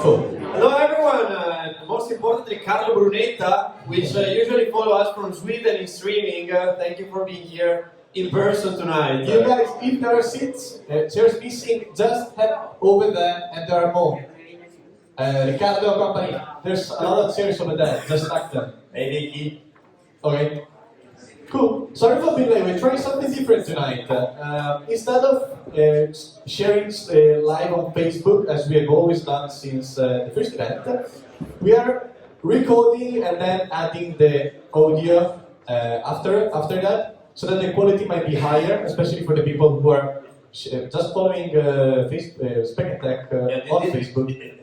Cool. Hello everyone, most importantly Carlo Brunetta, which usually follow us from Sweden in streaming. Thank you for being here in person tonight. You guys, if there are seats, chairs missing, just head over there and there are more. Riccardo company, there's a lot of chairs over there, just stack them. Hey Vicky. Okay. Cool. Sorry for being late. We're trying something different tonight. Instead of sharing live on Facebook, as we have always done since the first event, we are recording and then adding the audio after that, so that the quality might be higher, especially for the people who are just following Speck&Tech on Facebook.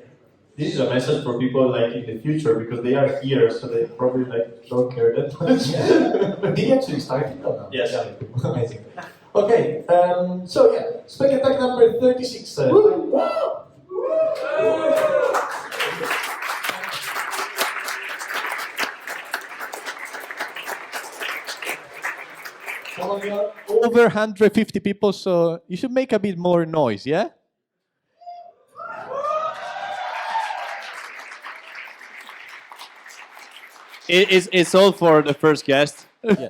This is a message for people like in the future because they are here, so they probably like don't care that much. Did you actually start it or not? Yes. Yeah. Amazing. Okay, so yeah, Speck&Tech number 36. Over 150 people, so you should make a bit more noise, yeah? It's all for the first guest. Yeah.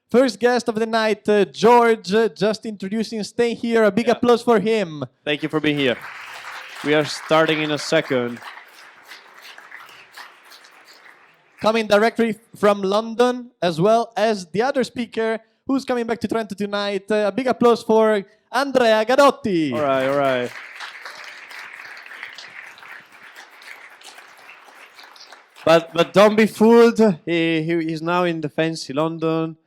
First guest of the night, George, just introducing, stay here. A big applause for him. Thank you for being here. We are starting in a second. Coming directly from London, as well as the other speaker who's coming back to Trento tonight. A big applause for ANDREA GADOTTI. All right, all right. But don't be fooled. He's now in the fancy London,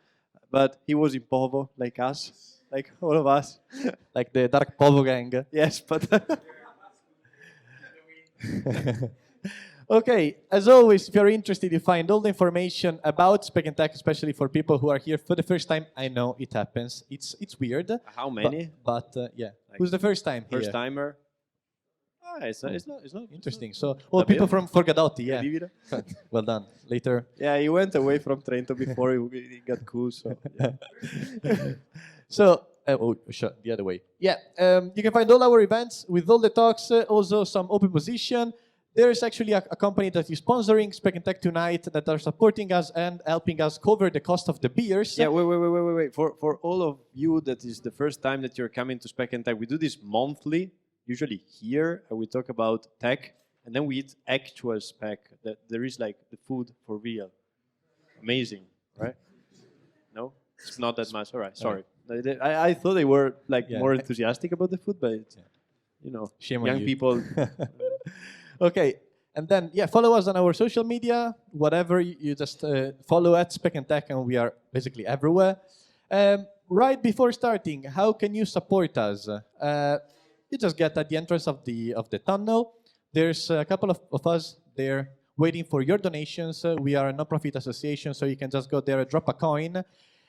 but he was in Povo, like us, like all of us. Like the Dark Povo gang. Yes, but... Okay, as always, if you're interested, you find all the information about Speck&Tech, especially for people who are here for the first time. I know it happens. It's weird. How many? But yeah. Like, who's the first time here? First timer? Oh, it's not interesting. So all people from Gadotti, yeah. Well done. Later. Yeah, he went away from Trento before he got cool. So yeah. So the other way. Yeah, you can find all our events with all the talks, also some open position. There's actually a company that is sponsoring Speck&Tech tonight that are supporting us and helping us cover the cost of the beers. Yeah, wait. For all of you, that is the first time that you're coming to Speck&Tech, we do this monthly. Usually here, we talk about tech, and then we eat actual spec. That there is like the food for real. Amazing, right? No, it's not that much. All right, sorry. I thought they were like more enthusiastic about the food, but you know, shame young on you. people. Okay, and then follow us on our social media. Whatever you just follow at Speck&Tech, and we are basically everywhere. Right before starting, how can you support us? You just get at the entrance of the tunnel. There's a couple of us there waiting for your donations. We are a non-profit association, so you can just go there, drop a coin.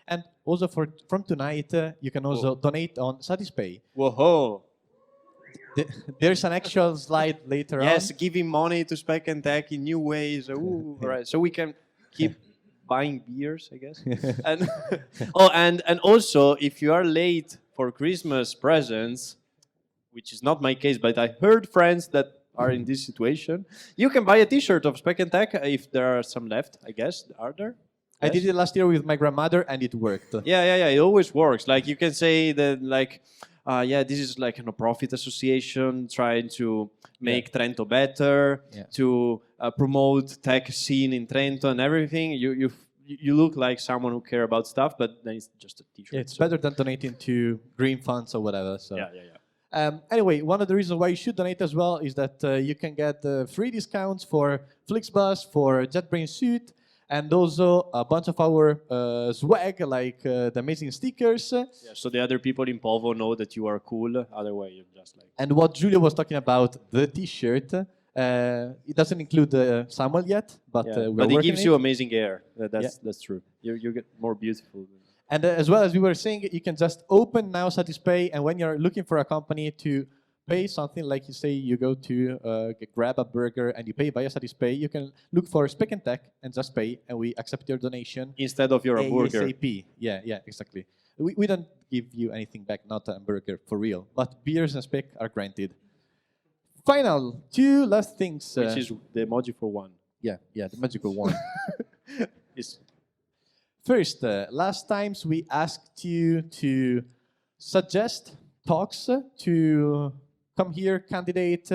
And also from tonight, you can also donate on Satispay. Whoa! There's an actual slide later on. Yes, giving money to Speck&Tech in new ways. Ooh, all right, so we can keep buying beers, I guess. and also, if you are late for Christmas presents, which is not my case, but I heard friends that are in this situation, you can buy a T-shirt of Speck&Tech if there are some left, I guess. Are there? I did it last year with my grandmother, and it worked. Yeah. It always works. Like, you can say that, like, this is like a non-profit association trying to make Trento better, to promote tech scene in Trento and everything. You look like someone who care about stuff, but then it's just a T-shirt. Yeah, it's better than donating to green funds or whatever. So. Yeah. Anyway, one of the reasons why you should donate as well is that you can get free discounts for Flixbus, for JetBrains Suit, and also a bunch of our swag, like the amazing stickers. Yeah, so the other people in Povo know that you are cool. Otherwise, you're just like... And what Giulio was talking about, the T-shirt, it doesn't include Samuel yet, but but it gives you amazing air. That's true. You get more beautiful. And as well as we were saying, you can just open now Satispay, and when you're looking for a company to pay something, like you say, you go to grab a burger and you pay via Satispay, you can look for Speck&Tech and just pay, and we accept your donation. Instead of your burger. ASAP. Yeah, exactly. We don't give you anything back, not a burger for real, but beers and Speck are granted. Final, two last things. Which is the emoji for one. Yeah, the magical one. It's First, last times we asked you to suggest talks to come here, candidate,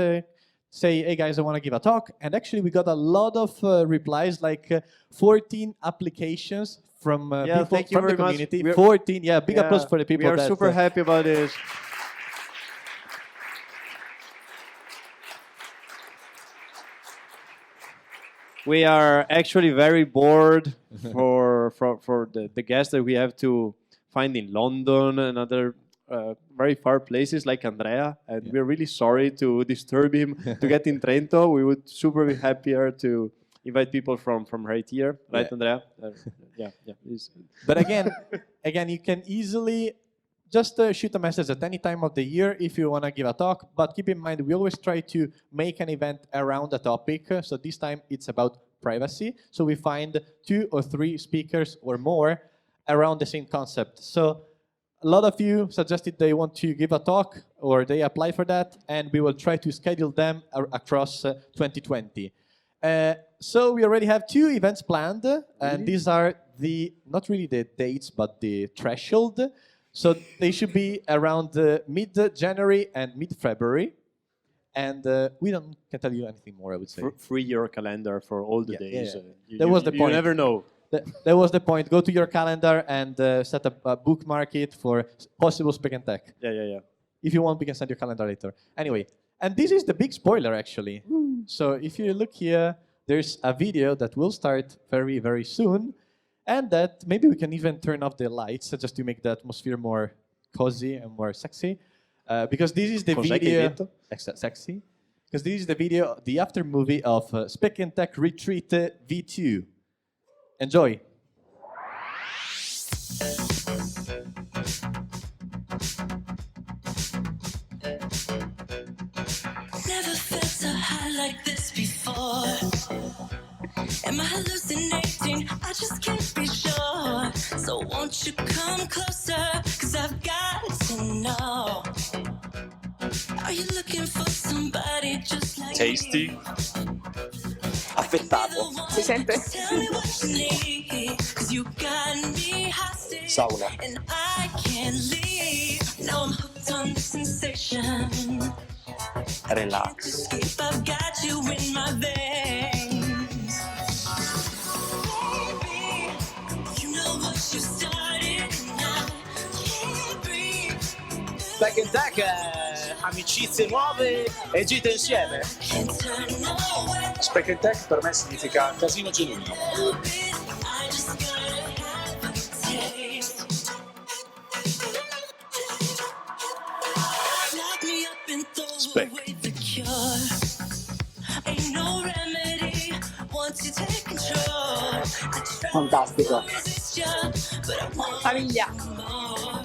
say, hey guys, I want to give a talk. And actually we got a lot of replies, like 14 applications from people thank you from the very much. community. 14, big applause for the people. We are super happy about this. We are actually very bored for the guests that we have to find in London and other very far places like Andrea, and we're really sorry to disturb him to get in Trento. We would super be happier to invite people from right here, right, Andrea? Yeah. But again, you can easily just shoot a message at any time of the year if you want to give a talk. But keep in mind, we always try to make an event around a topic. So this time it's about privacy. So we find 2 or 3 speakers or more around the same concept. So a lot of you suggested they want to give a talk or they apply for that, and we will try to schedule them across 2020. So we already have 2 events planned, and these are not really the dates, but the threshold. So they should be around mid-January and mid-February. And we can tell you anything more, I would say. Free your calendar for all the days. That was the point. You never know. That was the point. Go to your calendar and set up a bookmark it for possible Speck&Tech. Yeah. If you want, we can send you a calendar later. Anyway, and this is the big spoiler, actually. So if you look here, there's a video that will start very, very soon. And that maybe we can even turn off the lights just to make the atmosphere more cozy and more sexy. Because this is the video... Sexy? Because this is the video, the after movie of Speck&Tech Retreat V2. Enjoy. Never felt so high like this before. Am I hallucinating? I just can't be sure. So won't you come closer? Cause I've got to know. Are you looking for somebody just like Tasty. me? Affettato. Si sente? Tell me what you need, 'cause you got me hostage, Sauna. and I can't leave. Now I'm hooked on the sensation. Relax. Escape, I've got you in my veins. Baby, you know what you started, and I can't breathe. Speck&Tech, amicizie nuove e gite insieme. Can't turn away. Speck&Tech per me significa casino genuino. I just gotta have a taste. Lock me up and throw Speck. away the cure. Ain't no remedy once you take control. I try Fantastico. to resist you, but I want Famiglia. more.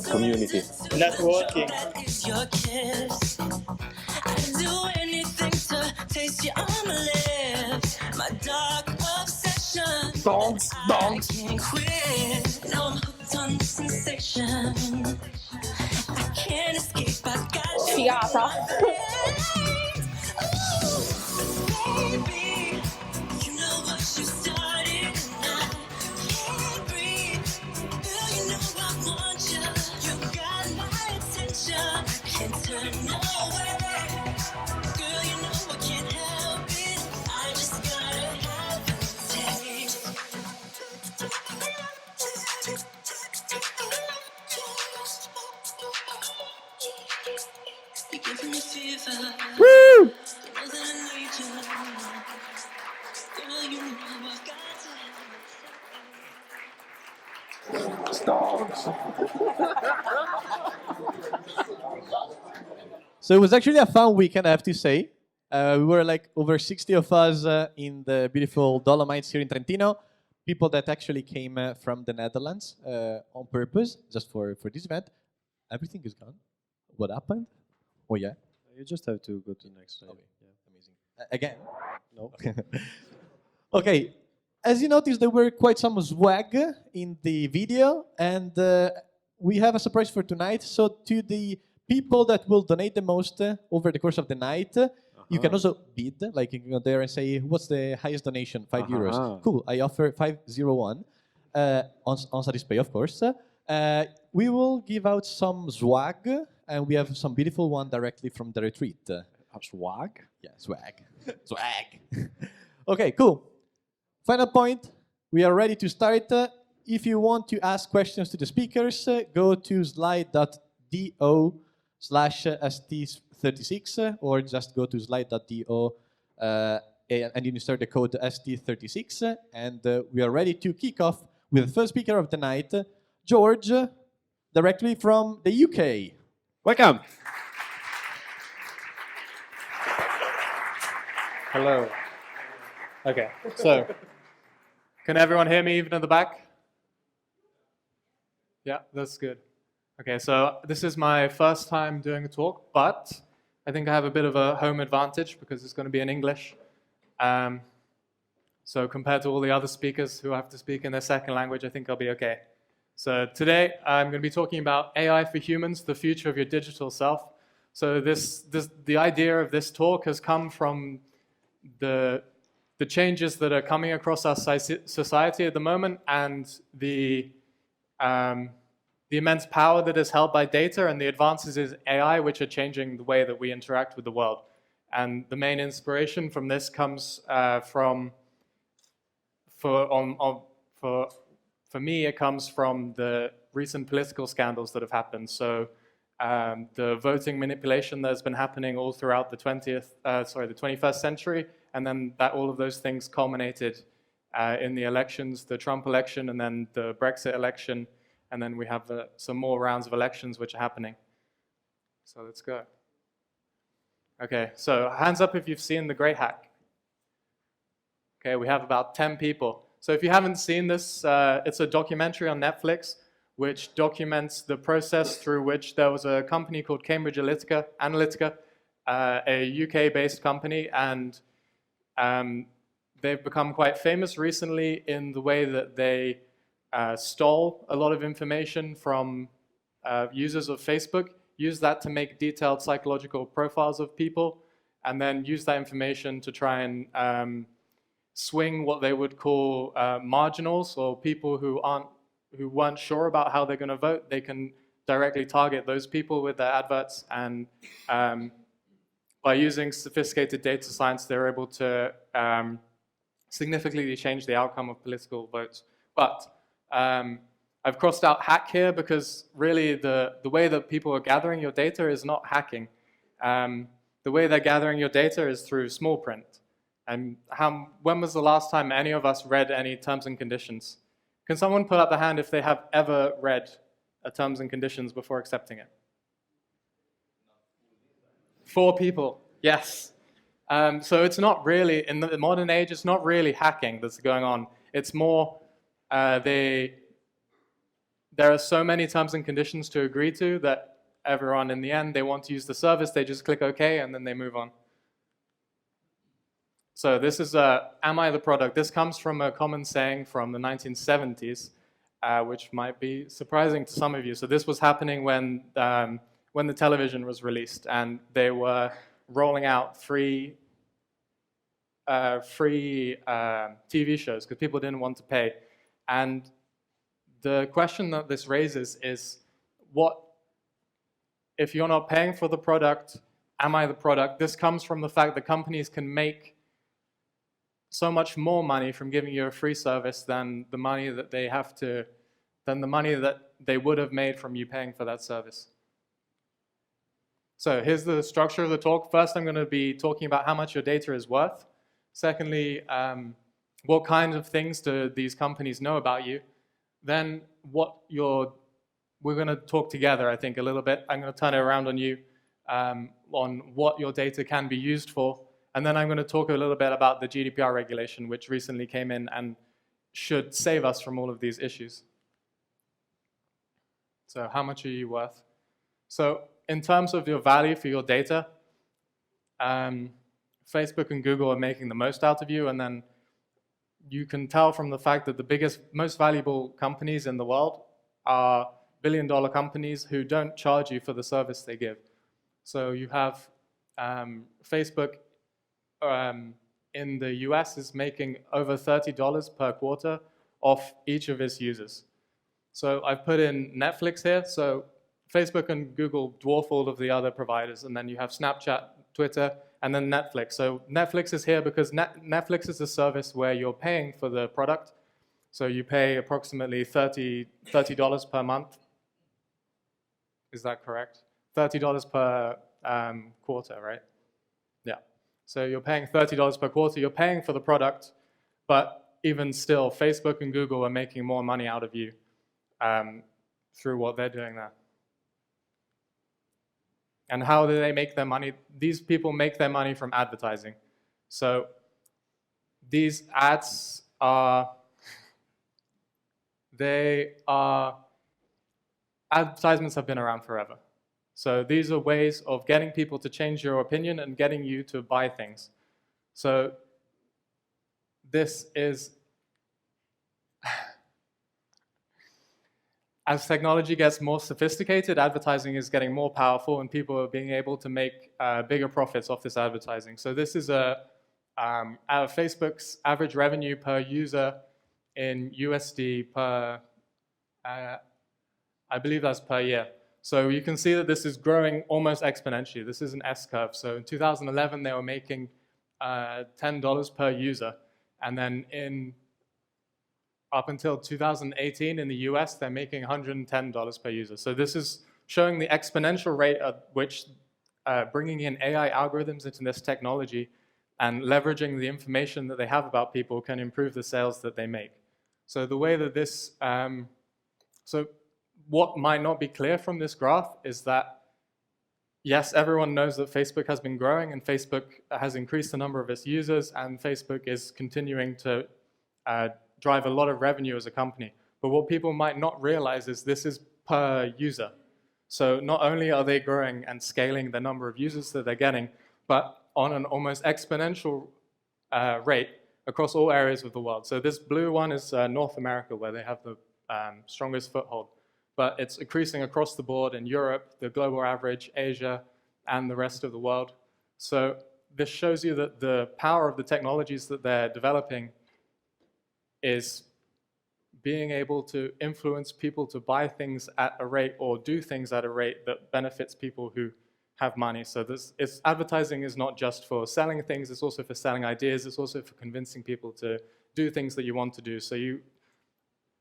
Community. Networking. That is your kiss. I'd do anything to taste you on my lips. My dark obsession. Donks, donks. I can't quit. Now I'm hooked on the sensation. I can't escape. I got you. Figata. Baby, you know what you started, and I can't breathe. Girl, you know I want you. You got my attention. Can't turn away. Girl, you know I can't help it. I just gotta have a taste. You're giving me fever. You know that I need you. Girl, you know I've got to have So it was actually a fun weekend, I have to say. We were like over 60 of us in the beautiful Dolomites here in Trentino. People that actually came from the Netherlands on purpose, just for this event. Everything is gone. What happened? Oh yeah. You just have to go to the next slide. Okay. Amazing. Again? No. Okay. As you noticed, there were quite some swag in the video, and we have a surprise for tonight. So to the people that will donate the most over the course of the night. You can also bid, like you can go there and say, what's the highest donation? 5 euros. Cool, I offer 501 on Satispay, of course. We will give out some swag, and we have some beautiful one directly from the retreat. Swag? Yeah, swag. Swag. Okay, cool. Final point. We are ready to start. If you want to ask questions to the speakers, go to slide.do/st36 or just go to slide.do and you insert the code ST36. And we are ready to kick off with the first speaker of the night, George, directly from the UK. Welcome. Hello. Okay, so can everyone hear me even in the back? Yeah, that's good. Okay, so this is my first time doing a talk, but I think I have a bit of a home advantage because it's going to be in English. So compared to all the other speakers who have to speak in their second language, I think I'll be okay. So today I'm going to be talking about AI for humans, the future of your digital self. So the idea of this talk has come from the changes that are coming across our society at the moment and the immense power that is held by data and the advances in AI which are changing the way that we interact with the world. And the main inspiration from this comes for me, it comes from the recent political scandals that have happened. So the voting manipulation that has been happening all throughout the 21st century, and then all of those things culminated in the elections, the Trump election, and then the Brexit election, and then we have some more rounds of elections which are happening. So let's go. Okay, so hands up if you've seen The Great Hack. Okay, we have about 10 people. So if you haven't seen this, it's a documentary on Netflix which documents the process through which there was a company called Cambridge Analytica, a UK-based company, and they've become quite famous recently in the way that they stole a lot of information from users of Facebook, used that to make detailed psychological profiles of people, and then use that information to try and swing what they would call marginals, or people who weren't sure about how they're going to vote. They can directly target those people with their adverts, and by using sophisticated data science, they're able to significantly change the outcome of political votes. But I've crossed out hack here because really the way that people are gathering your data is not hacking. The way they're gathering your data is through small print. And when was the last time any of us read any terms and conditions? Can someone put up their hand if they have ever read a terms and conditions before accepting it? 4 people, yes. So it's not really, in the modern age, it's not really hacking that's going on. It's more, there are so many terms and conditions to agree to that everyone, in the end, they want to use the service, they just click OK, and then they move on. So this is, am I the product? This comes from a common saying from the 1970s, which might be surprising to some of you. So this was happening when the television was released, and they were rolling out free TV shows because people didn't want to pay. And the question that this raises is, what if you're not paying for the product? Am I the product? This comes from the fact that companies can make so much more money from giving you a free service than the money that they would have made from you paying for that service. So here's the structure of the talk. First, I'm going to be talking about how much your data is worth. Secondly, what kinds of things do these companies know about you? Then we're going to talk together, I think, a little bit. I'm going to turn it around on you on what your data can be used for. And then I'm going to talk a little bit about the GDPR regulation, which recently came in and should save us from all of these issues. So how much are you worth? So in terms of your value for your data, Facebook and Google are making the most out of you, and then you can tell from the fact that the biggest, most valuable companies in the world are billion-dollar companies who don't charge you for the service they give. So you have Facebook in the US is making over $30 per quarter off each of its users. So I've put in Netflix here. So Facebook and Google dwarf all of the other providers, and then you have Snapchat, Twitter, and then Netflix. So Netflix is here because Netflix is a service where you're paying for the product. So you pay approximately $30 per month. Is that correct? $30 per quarter, right? Yeah. So you're paying $30 per quarter. You're paying for the product, but even still, Facebook and Google are making more money out of you through what they're doing there. And how do they make their money? These people make their money from advertising. So these ads are, advertisements have been around forever. So these are ways of getting people to change your opinion and getting you to buy things. So this is, as technology gets more sophisticated, advertising is getting more powerful and people are being able to make bigger profits off this advertising. So this is Facebook's average revenue per user in USD per, I believe that's per year. So you can see that this is growing almost exponentially. This is an S-curve. So in 2011, they were making $10 per user. And then up until 2018 in the US, they're making $110 per user. So this is showing the exponential rate at which bringing in AI algorithms into this technology and leveraging the information that they have about people can improve the sales that they make. So the way that this, so what might not be clear from this graph is that, yes, everyone knows that Facebook has been growing and Facebook has increased the number of its users and Facebook is continuing to drive a lot of revenue as a company. But what people might not realize is this is per user. So not only are they growing and scaling the number of users that they're getting, but on an almost exponential rate across all areas of the world. So this blue one is North America, where they have the strongest foothold. But it's increasing across the board in Europe, the global average, Asia, and the rest of the world. So this shows you that the power of the technologies that they're developing is being able to influence people to buy things at a rate or do things at a rate that benefits people who have money. So advertising is not just for selling things, it's also for selling ideas, it's also for convincing people to do things that you want to do. So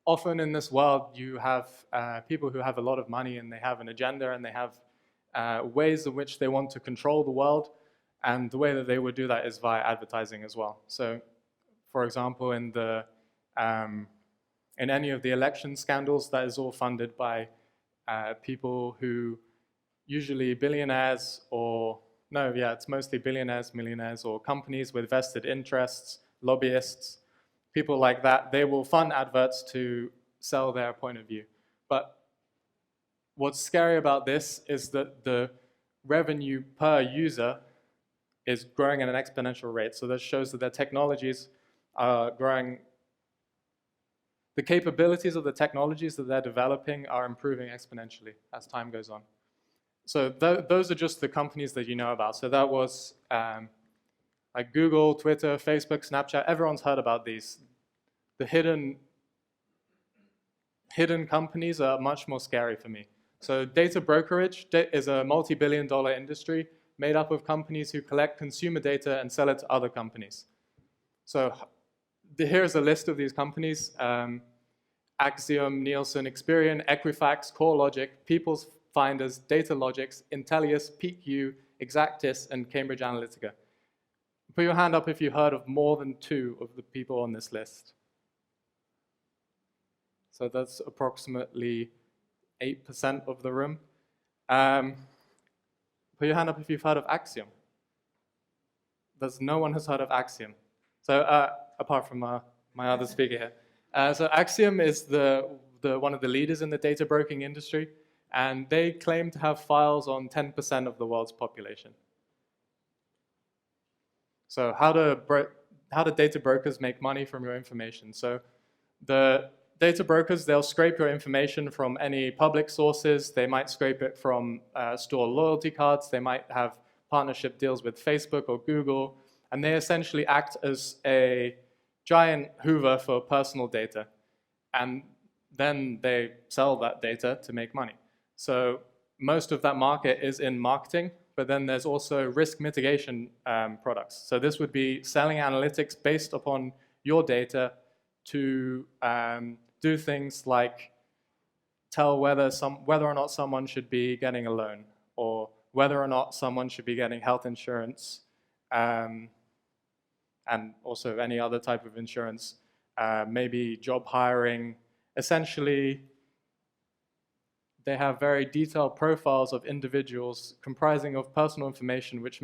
often in this world, you have people who have a lot of money and they have an agenda and they have ways in which they want to control the world, and the way that they would do that is via advertising as well. So for example, in any of the election scandals, that is all funded by people who usually billionaires it's mostly billionaires, millionaires, or companies with vested interests, lobbyists, people like that. They will fund adverts to sell their point of view. But what's scary about this is that the revenue per user is growing at an exponential rate. So that shows that their technologies are growing. The capabilities of the technologies that they're developing are improving exponentially as time goes on. So those are just the companies that you know about. So that was like Google, Twitter, Facebook, Snapchat. Everyone's heard about these. The hidden companies are much more scary for me. So data brokerage is a multi-billion-dollar industry made up of companies who collect consumer data and sell it to other companies. So here's a list of these companies: Axiom, Nielsen, Experian, Equifax, CoreLogic, People's Finders, Datalogics, Intellius, PeakU, Exactis, and Cambridge Analytica. Put your hand up if you've heard of more than 2 of the people on this list. So that's approximately 8% of the room. Put your hand up if you've heard of Axiom. No one has heard of Axiom. So apart from my other speaker here. So Axiom is one of the leaders in the data broking industry, and they claim to have files on 10% of the world's population. So how do data brokers make money from your information? So the data brokers, they'll scrape your information from any public sources. They might scrape it from store loyalty cards. They might have partnership deals with Facebook or Google. And they essentially act as a giant Hoover for personal data. And then they sell that data to make money. So most of that market is in marketing, but then there's also risk mitigation products. So this would be selling analytics based upon your data to do things like tell whether or not someone should be getting a loan, or whether or not someone should be getting health insurance, and also any other type of insurance, maybe job hiring. Essentially, they have very detailed profiles of individuals comprising of personal information, which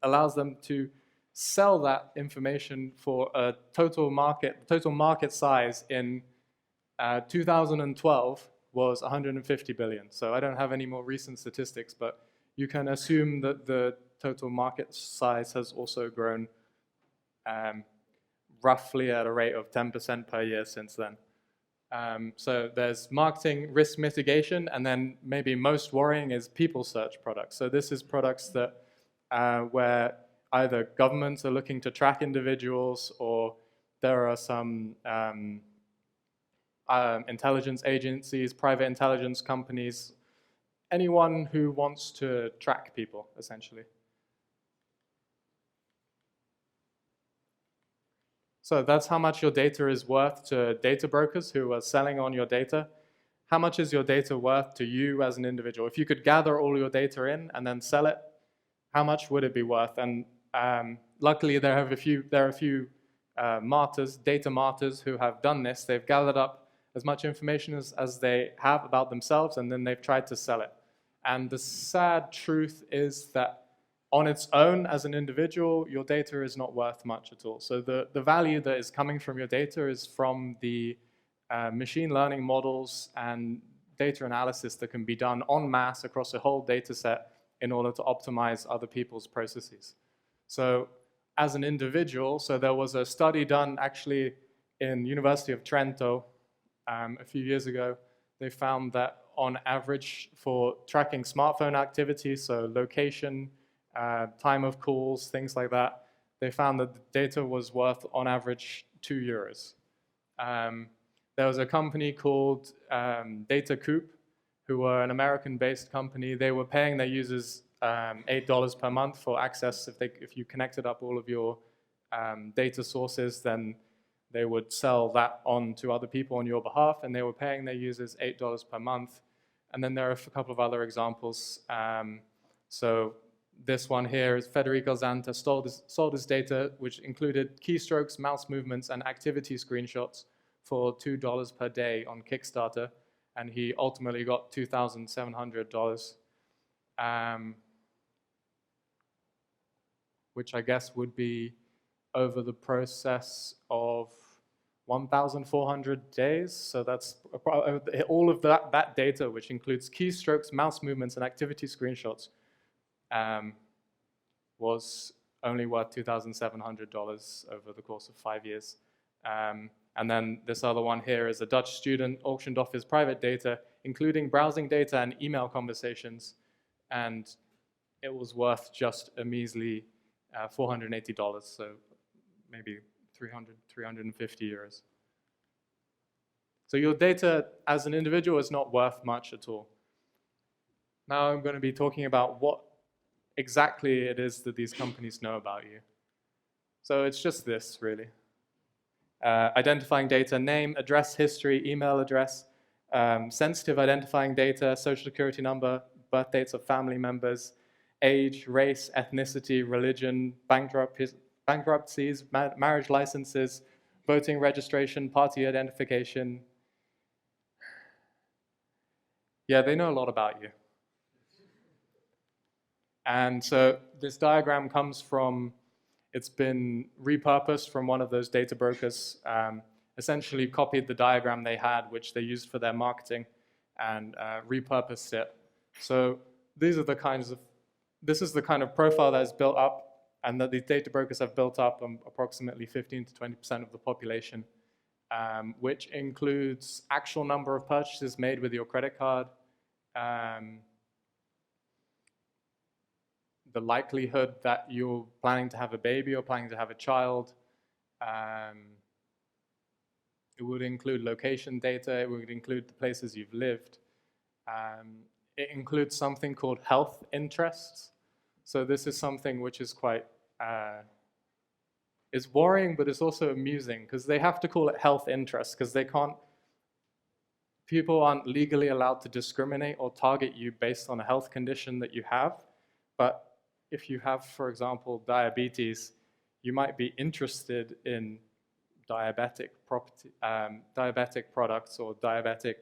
allows them to sell that information for a total market size in 2012 was 150 billion. So I don't have any more recent statistics, but you can assume that the total market size has also grown roughly at a rate of 10% per year since then. So there's marketing, risk mitigation, and then maybe most worrying is people search products. So this is products that where either governments are looking to track individuals, or there are some intelligence agencies, private intelligence companies, anyone who wants to track people, essentially. So that's how much your data is worth to data brokers who are selling on your data. How much is your data worth to you as an individual? If you could gather all your data in and then sell it, how much would it be worth? And luckily, there are a few data martyrs who have done this. They've gathered up as much information as they have about themselves, and then they've tried to sell it. And the sad truth is that on its own, as an individual, your data is not worth much at all. So the value that is coming from your data is from the machine learning models and data analysis that can be done en masse across a whole data set in order to optimize other people's processes. So as an individual, so there was a study done actually in University of Trento a few years ago. They found that on average for tracking smartphone activity, so location, time of calls, things like that, they found that the data was worth on average €2. There was a company called DataCoop, who were an American-based company. They were paying their users $8 per month for access. If you connected up all of your data sources, then they would sell that on to other people on your behalf, and they were paying their users $8 per month. And then there are a couple of other examples. So this one here is Federico Zanta sold his data, which included keystrokes, mouse movements, and activity screenshots for $2 per day on Kickstarter, and he ultimately got $2,700, which I guess would be over the process of 1,400 days. So that's all of that data, which includes keystrokes, mouse movements, and activity screenshots, was only worth $2,700 over the course of 5 years. And then this other one here is a Dutch student auctioned off his private data, including browsing data and email conversations, and it was worth just a measly $480, so maybe 350 euros. So your data as an individual is not worth much at all. Now I'm going to be talking about what exactly it is that these companies know about you. So it's just this, really. Identifying data, name, address history, email address, sensitive identifying data, social security number, birth dates of family members, age, race, ethnicity, religion, bankruptcies, marriage licenses, voting registration, party identification. Yeah, they know a lot about you. And so this diagram comes from, it's been repurposed from one of those data brokers, essentially copied the diagram they had, which they used for their marketing, and repurposed it. So this is the kind of profile that is built up, and that these data brokers have built up on approximately 15 to 20% of the population. which includes actual number of purchases made with your credit card, the likelihood that you're planning to have a baby or planning to have a child. It would include location data. It would include the places you've lived. It includes something called health interests. So this is something which is quite, it's worrying, but it's also amusing because they have to call it health interests because they can't, people aren't legally allowed to discriminate or target you based on a health condition that you have. But if you have, for example, diabetes, you might be interested in diabetic products or diabetic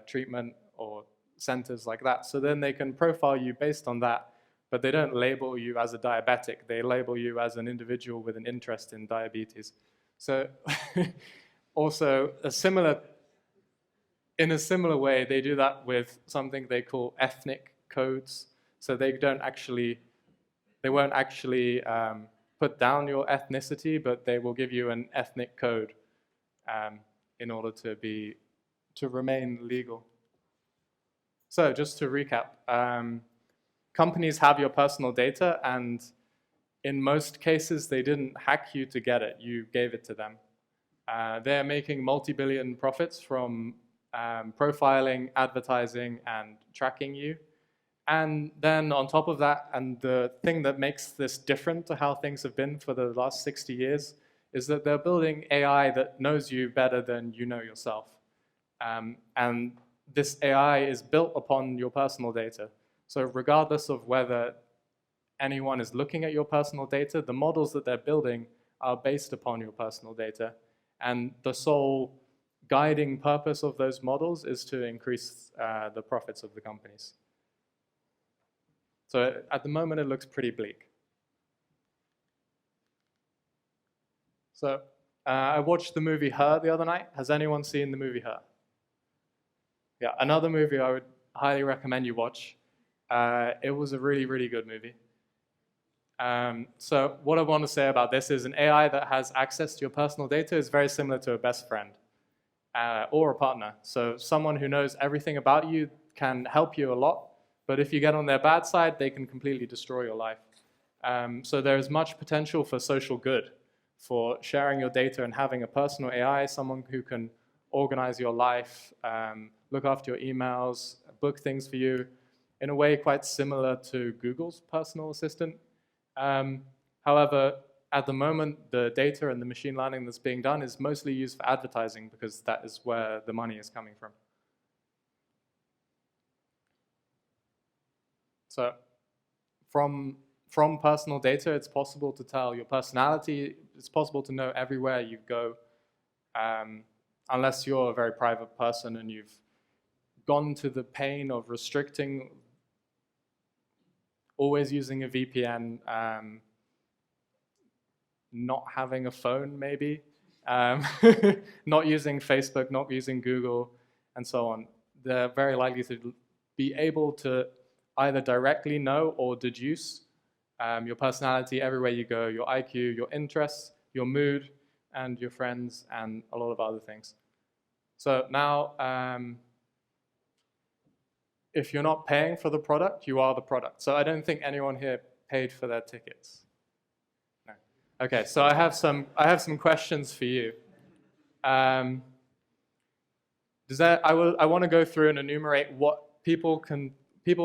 treatment or centers like that. So then they can profile you based on that, but they don't label you as a diabetic. They label you as an individual with an interest in diabetes. So also in a similar way, they do that with something they call ethnic codes. So they won't actually put down your ethnicity, but they will give you an ethnic code in order to remain legal. So just to recap, companies have your personal data, and in most cases, they didn't hack you to get it. You gave it to them. They're making multi-billion profits from profiling, advertising, and tracking you. And then on top of that, and the thing that makes this different to how things have been for the last 60 years, is that they're building AI that knows you better than you know yourself. And this AI is built upon your personal data. So regardless of whether anyone is looking at your personal data, the models that they're building are based upon your personal data. And the sole guiding purpose of those models is to increase the profits of the companies. So at the moment, it looks pretty bleak. So I watched the movie Her the other night. Has anyone seen the movie Her? Yeah, another movie I would highly recommend you watch. It was a really, really good movie. So what I want to say about this is an AI that has access to your personal data is very similar to a best friend or a partner. So someone who knows everything about you can help you a lot. But if you get on their bad side, they can completely destroy your life. So there is much potential for social good, for sharing your data and having a personal AI, someone who can organize your life, look after your emails, book things for you, in a way quite similar to Google's personal assistant. However, at the moment, the data and the machine learning that's being done is mostly used for advertising because that is where the money is coming from. So from personal data, it's possible to tell your personality. It's possible to know everywhere you go, unless you're a very private person and you've gone to the pain of restricting, always using a VPN, not having a phone maybe, not using Facebook, not using Google, and so on. They're very likely to be able to either directly know or deduce your personality everywhere you go, your IQ, your interests, your mood, and your friends, and a lot of other things. So now, if you're not paying for the product, you are the product. So I don't think anyone here paid for their tickets. No. Okay, so I have some questions for you. I want to go through and enumerate what people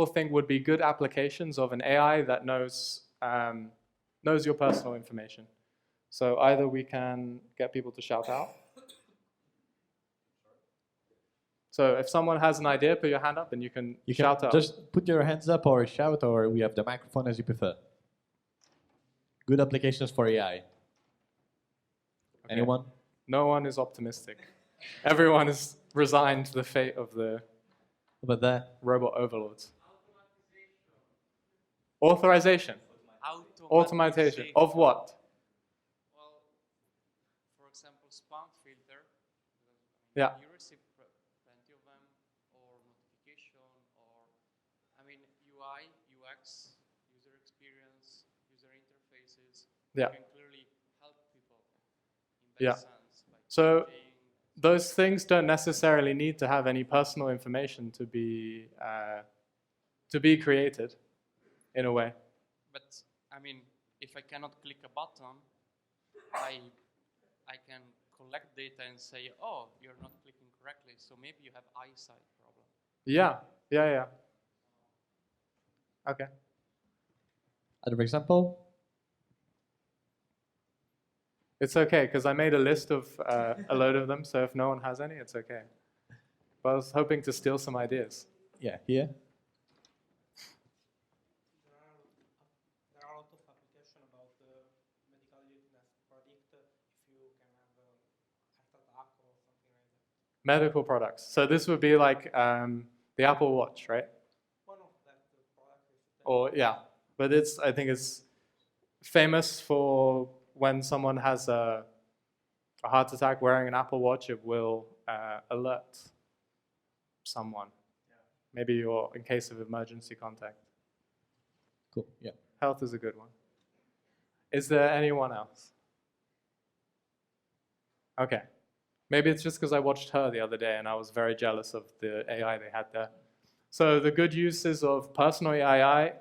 think would be good applications of an AI that knows your personal information. So either we can get people to shout out. So if someone has an idea, put your hand up and you can shout out. Just put your hands up or shout, or we have the microphone as you prefer. Good applications for AI. Okay. Anyone? No one is optimistic. Everyone is resigned to the fate of the robot overlords. Authorization. Automation. Of what? Well, for example, spam filter. Yeah. You receive plenty of them, or notification, or UI, UX, user experience, user interfaces. Yeah. You can clearly help people in that Yeah. sense. By So those things don't necessarily need to have any personal information to be created, in a way. But I mean, if I cannot click a button, I can collect data and say, oh, you're not clicking correctly, so maybe you have eyesight problem. Yeah, yeah, yeah. Okay. Other example? It's okay, because I made a list of a load of them, so if no one has any, it's okay. But I was hoping to steal some ideas. Yeah, here. There are a lot of applications about medical readiness predict if you can have a heart attack or something like that. Medical products. So this would be like the Apple Watch, right? One of that product is Or yeah, but I think it's famous for when someone has a heart attack wearing an Apple Watch, it will alert someone. Maybe you're in case of emergency contact. Cool, yeah. Health is a good one. Is there anyone else? Okay. Maybe it's just because I watched Her the other day and I was very jealous of the AI they had there. So the good uses of personal AI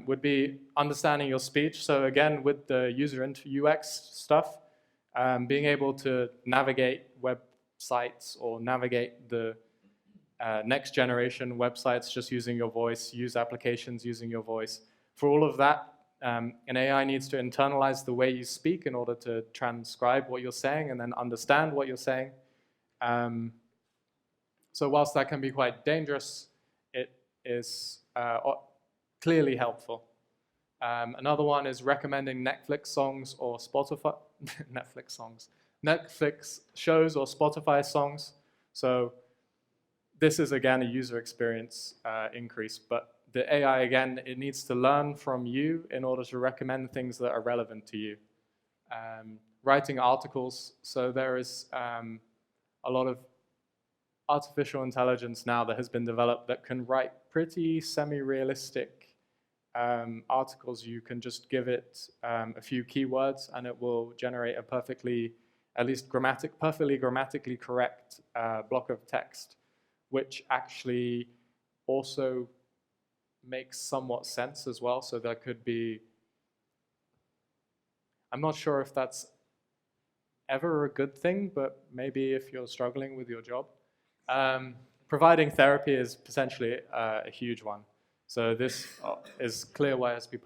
would be understanding your speech. So again, with the user UX stuff, being able to navigate websites or navigate the next generation websites just using your voice, use applications using your voice. For all of that, an AI needs to internalize the way you speak in order to transcribe what you're saying and then understand what you're saying. So whilst that can be quite dangerous, it is clearly helpful. Another one is recommending Netflix songs or Spotify, Netflix shows or Spotify songs. So this is again a user experience increase, but the AI again, it needs to learn from you in order to recommend things that are relevant to you. Writing articles, so there is a lot of artificial intelligence now that has been developed that can write pretty semi-realistic articles. You can just give it a few keywords and it will generate a perfectly, at least perfectly grammatically correct block of text, which actually also makes somewhat sense as well. So there could be, I'm not sure if that's ever a good thing, but maybe if you're struggling with your job. Providing therapy is potentially a huge one. So this is clear why it has to be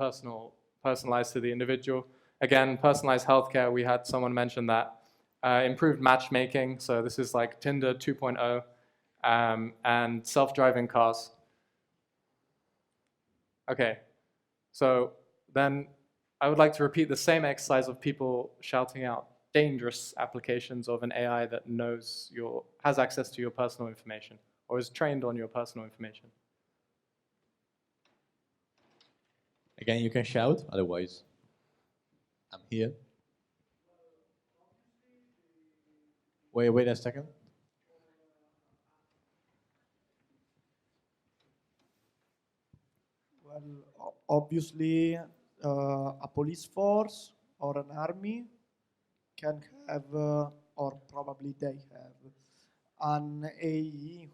personalized to the individual. Again, personalized healthcare, we had someone mention that. Improved matchmaking, so this is like Tinder 2.0, and self-driving cars. Okay, so then I would like to repeat the same exercise of people shouting out dangerous applications of an AI that has access to your personal information or is trained on your personal information. Again, you can shout, otherwise I'm here. Wait a second. Well, obviously, a police force or an army can have, or probably they have, an AI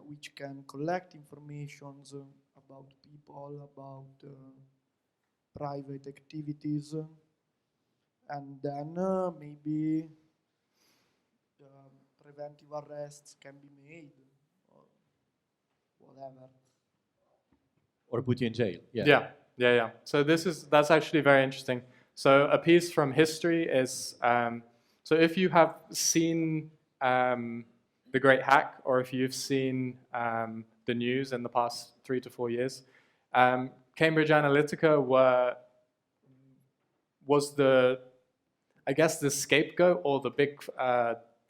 which can collect informations about people, about private activities, and then maybe preventive arrests can be made, or whatever. Or put you in jail. Yeah. So that's actually very interesting. So a piece from history is, so if you have seen The Great Hack, or if you've seen the news in the past 3 to 4 years, Cambridge Analytica was the scapegoat or the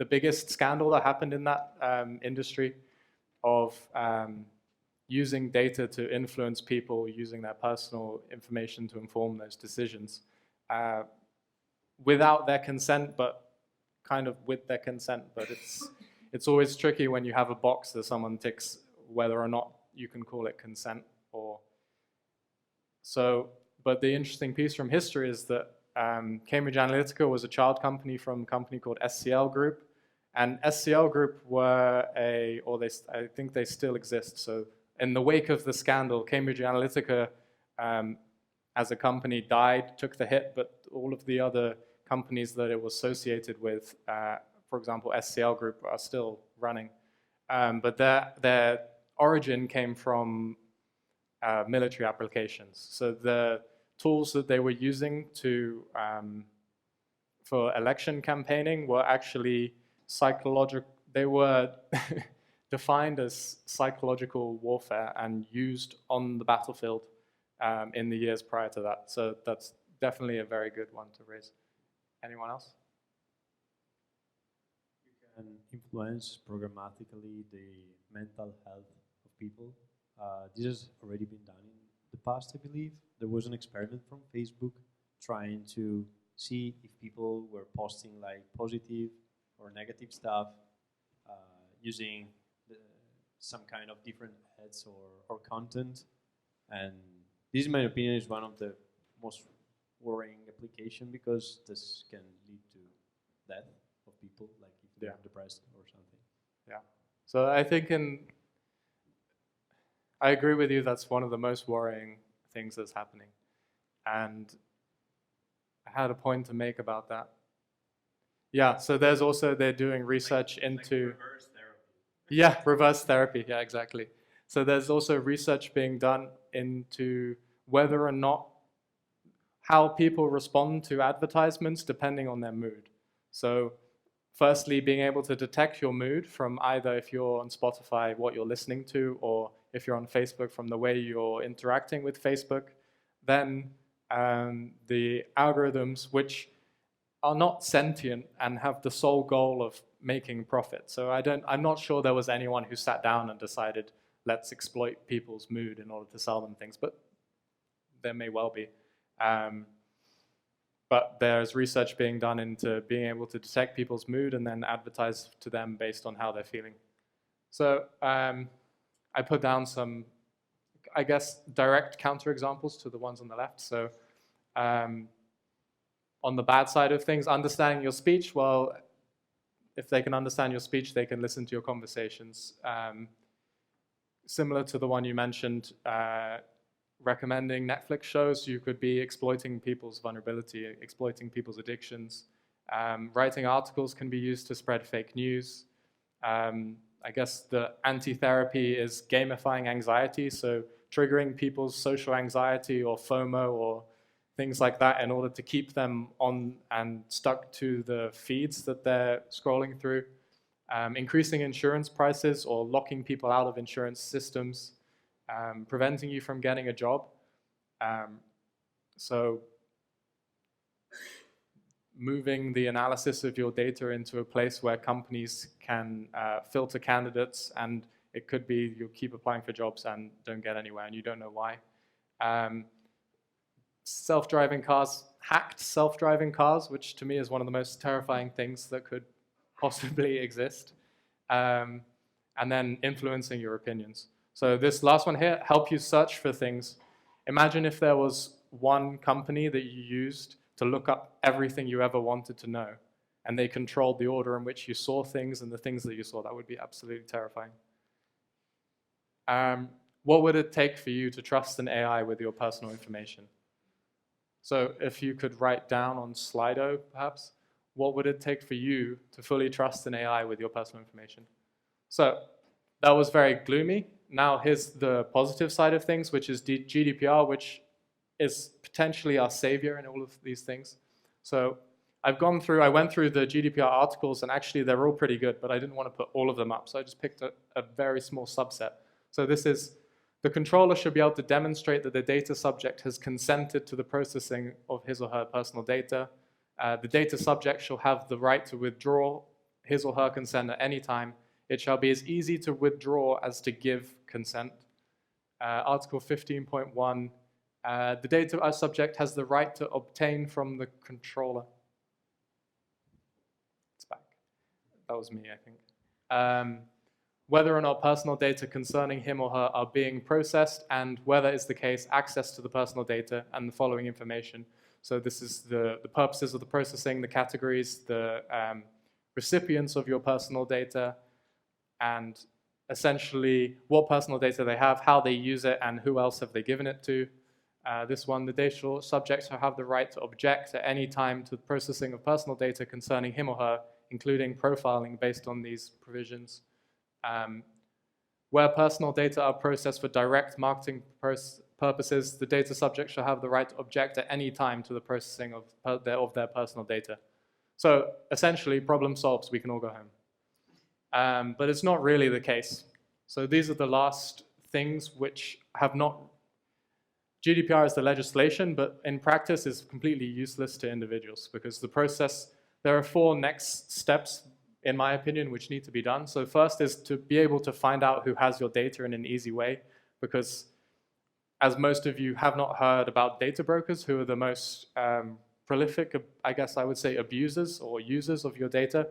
biggest scandal that happened in that industry of using data to influence people, using their personal information to inform those decisions without their consent, but kind of with their consent. But it's always tricky when you have a box that someone ticks whether or not you can call it consent or so. But the interesting piece from history is that Cambridge Analytica was a child company from a company called SCL Group, And SCL Group were I think they still exist. So in the wake of the scandal, Cambridge Analytica as a company died, took the hit, but all of the other companies that it was associated with, for example, SCL Group, are still running. But their origin came from military applications. So the tools that they were using for election campaigning were actually psychological. They were defined as psychological warfare and used on the battlefield in the years prior to that. So that's definitely a very good one to raise. Anyone else? You can influence programmatically the mental health of people. This has already been done in the past, I believe. There was an experiment from Facebook trying to see if people were posting like positive or negative stuff using some kind of different ads or content. And this, in my opinion, is one of the most worrying application because this can lead to death of people, like if they're depressed or something. Yeah. So I think I agree with you, that's one of the most worrying things that's happening. And I had a point to make about that. Yeah, so there's also, they're doing research into... Like reverse therapy. Yeah, reverse therapy, yeah, exactly. So there's also research being done into whether or not how people respond to advertisements depending on their mood. So firstly, being able to detect your mood from either if you're on Spotify, what you're listening to, or if you're on Facebook from the way you're interacting with Facebook. Then the algorithms, which are not sentient and have the sole goal of making profit. So I'm not sure there was anyone who sat down and decided, let's exploit people's mood in order to sell them things, but there may well be. But there's research being done into being able to detect people's mood and then advertise to them based on how they're feeling. So I put down some, I guess, direct counterexamples to the ones on the left. So on the bad side of things, understanding your speech, well, if they can understand your speech, they can listen to your conversations. Similar to the one you mentioned, recommending Netflix shows, you could be exploiting people's vulnerability, exploiting people's addictions. Writing articles can be used to spread fake news. I guess the anti-therapy is gamifying anxiety, so triggering people's social anxiety or FOMO or things like that in order to keep them on and stuck to the feeds that they're scrolling through. Increasing insurance prices or locking people out of insurance systems. Preventing you from getting a job. So moving the analysis of your data into a place where companies can filter candidates, and it could be you keep applying for jobs and don't get anywhere and you don't know why. Self-driving cars, hacked self-driving cars, which to me is one of the most terrifying things that could possibly exist. And then influencing your opinions. So this last one here, help you search for things. Imagine if there was one company that you used to look up everything you ever wanted to know, and they controlled the order in which you saw things and the things that you saw. That would be absolutely terrifying. What would it take for you to trust an AI with your personal information? So if you could write down on Slido, perhaps, what would it take for you to fully trust an AI with your personal information? So that was very gloomy. Now here's the positive side of things, which is GDPR, which is potentially our savior in all of these things. So I went through the GDPR articles, and actually they're all pretty good, but I didn't want to put all of them up, so I just picked a very small subset. So this is, the controller should be able to demonstrate that the data subject has consented to the processing of his or her personal data. The data subject shall have the right to withdraw his or her consent at any time. It shall be as easy to withdraw as to give consent. Article 15.1, the data subject has the right to obtain from the controller. It's back. That was me, I think. Whether or not personal data concerning him or her are being processed, and whether is the case, access to the personal data and the following information. So this is the purposes of the processing, the categories, the recipients of your personal data, and essentially what personal data they have, how they use it, and who else have they given it to. This one, the data subject shall have the right to object at any time to the processing of personal data concerning him or her, including profiling based on these provisions. Where personal data are processed for direct marketing purposes, the data subject shall have the right to object at any time to the processing of their personal data. So essentially, problem solved, we can all go home. But it's not really the case. So these are the last things which have not... GDPR is the legislation, but in practice is completely useless to individuals because the process, there are 4 next steps, in my opinion, which need to be done. So first is to be able to find out who has your data in an easy way, because as most of you have not heard about data brokers, who are the most prolific, I guess I would say, abusers or users of your data,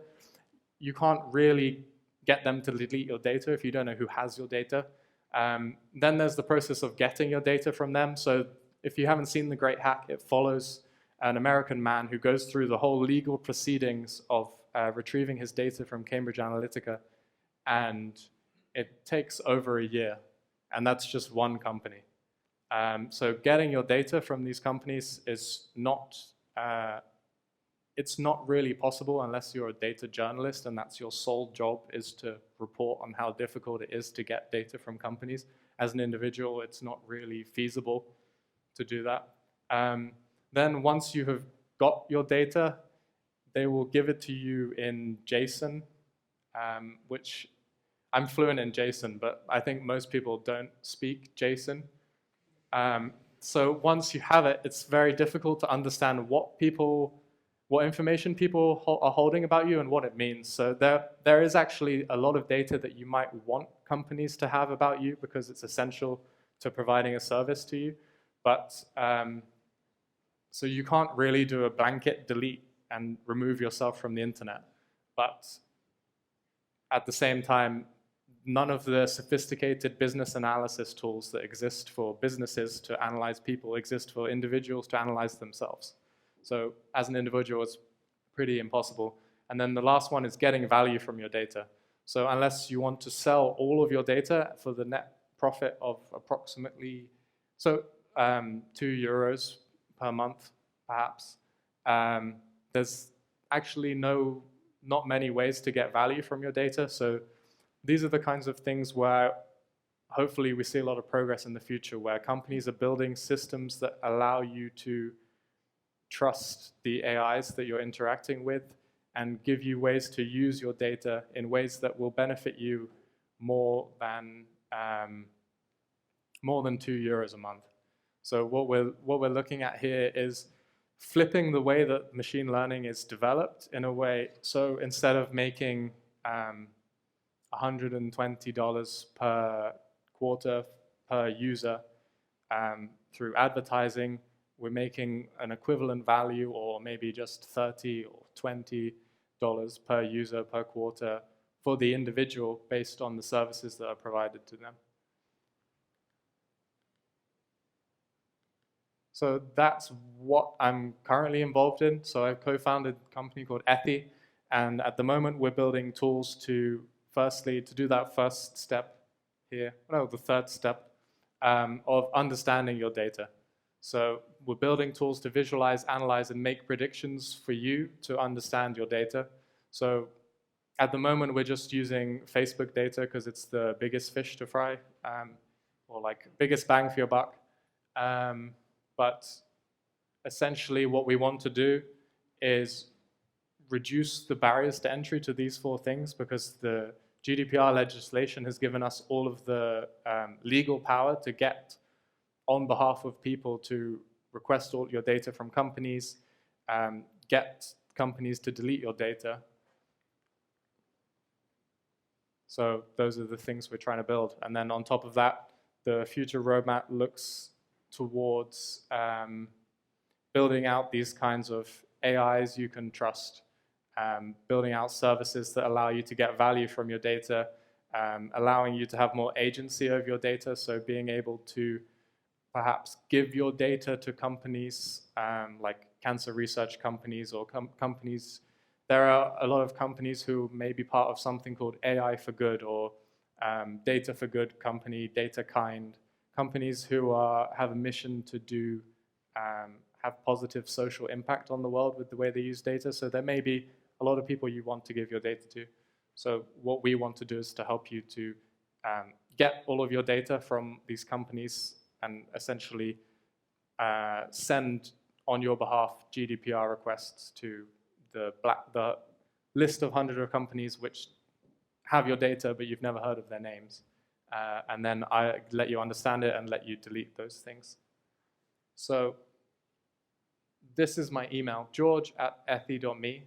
you can't really get them to delete your data if you don't know who has your data. Then there's the process of getting your data from them. So if you haven't seen The Great Hack, it follows an American man who goes through the whole legal proceedings of retrieving his data from Cambridge Analytica, and it takes over a year, and that's just one company. So getting your data from these companies is not, it's not really possible unless you're a data journalist and that's your sole job, is to report on how difficult it is to get data from companies. As an individual, it's not really feasible to do that. Then once you have got your data, they will give it to you in JSON, which I'm fluent in JSON, but I think most people don't speak JSON. So once you have it, it's very difficult to understand what information people are holding about you and what it means. So there is actually a lot of data that you might want companies to have about you because it's essential to providing a service to you. But so you can't really do a blanket delete and remove yourself from the internet. But at the same time, none of the sophisticated business analysis tools that exist for businesses to analyze people exist for individuals to analyze themselves. So as an individual, it's pretty impossible. And then the last one is getting value from your data. So unless you want to sell all of your data for the net profit of approximately, so €2 per month, perhaps, there's actually not many ways to get value from your data. So these are the kinds of things where hopefully we see a lot of progress in the future, where companies are building systems that allow you to trust the AIs that you're interacting with and give you ways to use your data in ways that will benefit you more than €2 a month. So what we're looking at here is flipping the way that machine learning is developed in a way. So instead of making $120 per quarter per user through advertising, we're making an equivalent value, or maybe just $30 or $20 per user per quarter for the individual based on the services that are provided to them. So that's what I'm currently involved in. So I've co-founded a company called Ethi, and at the moment we're building tools to, firstly, to do that first step here, no, the third step of understanding your data. So we're building tools to visualize, analyze, and make predictions for you to understand your data. So at the moment, we're just using Facebook data because it's the biggest fish to fry, or like biggest bang for your buck. But essentially what we want to do is reduce the barriers to entry to these 4 things, because the GDPR legislation has given us all of the legal power to get on behalf of people to request all your data from companies, get companies to delete your data. So those are the things we're trying to build. And then on top of that, the future roadmap looks towards building out these kinds of AIs you can trust, building out services that allow you to get value from your data, allowing you to have more agency over your data, so being able to perhaps give your data to companies like cancer research companies or companies there are a lot of companies who may be part of something called AI for Good or Data for Good company, Data Kind, companies who have a mission to do have positive social impact on the world with the way they use data. So there may be a lot of people you want to give your data to. So what we want to do is to help you to get all of your data from these companies and essentially send on your behalf GDPR requests to the list of hundreds of companies which have your data but you've never heard of their names. And then I let you understand it and let you delete those things. So this is my email, george@ethi.me.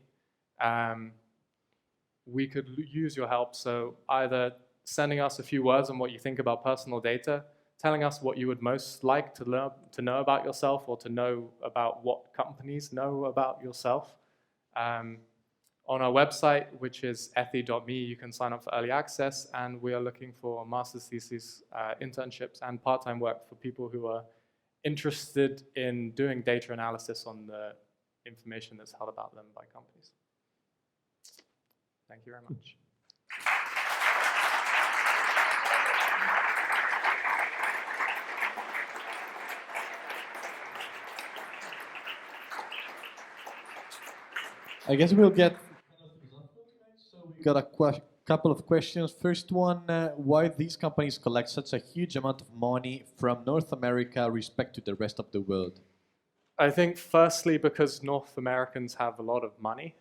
We could use your help, so either sending us a few words on what you think about personal data, telling us what you would most like to know about yourself or to know about what companies know about yourself. On our website, which is ethi.me, you can sign up for early access, and we are looking for master's theses, internships, and part-time work for people who are interested in doing data analysis on the information that's held about them by companies. Thank you very much. I guess we'll get. So we got a couple of questions. First one: why these companies collect such a huge amount of money from North America respect to the rest of the world? I think firstly because North Americans have a lot of money.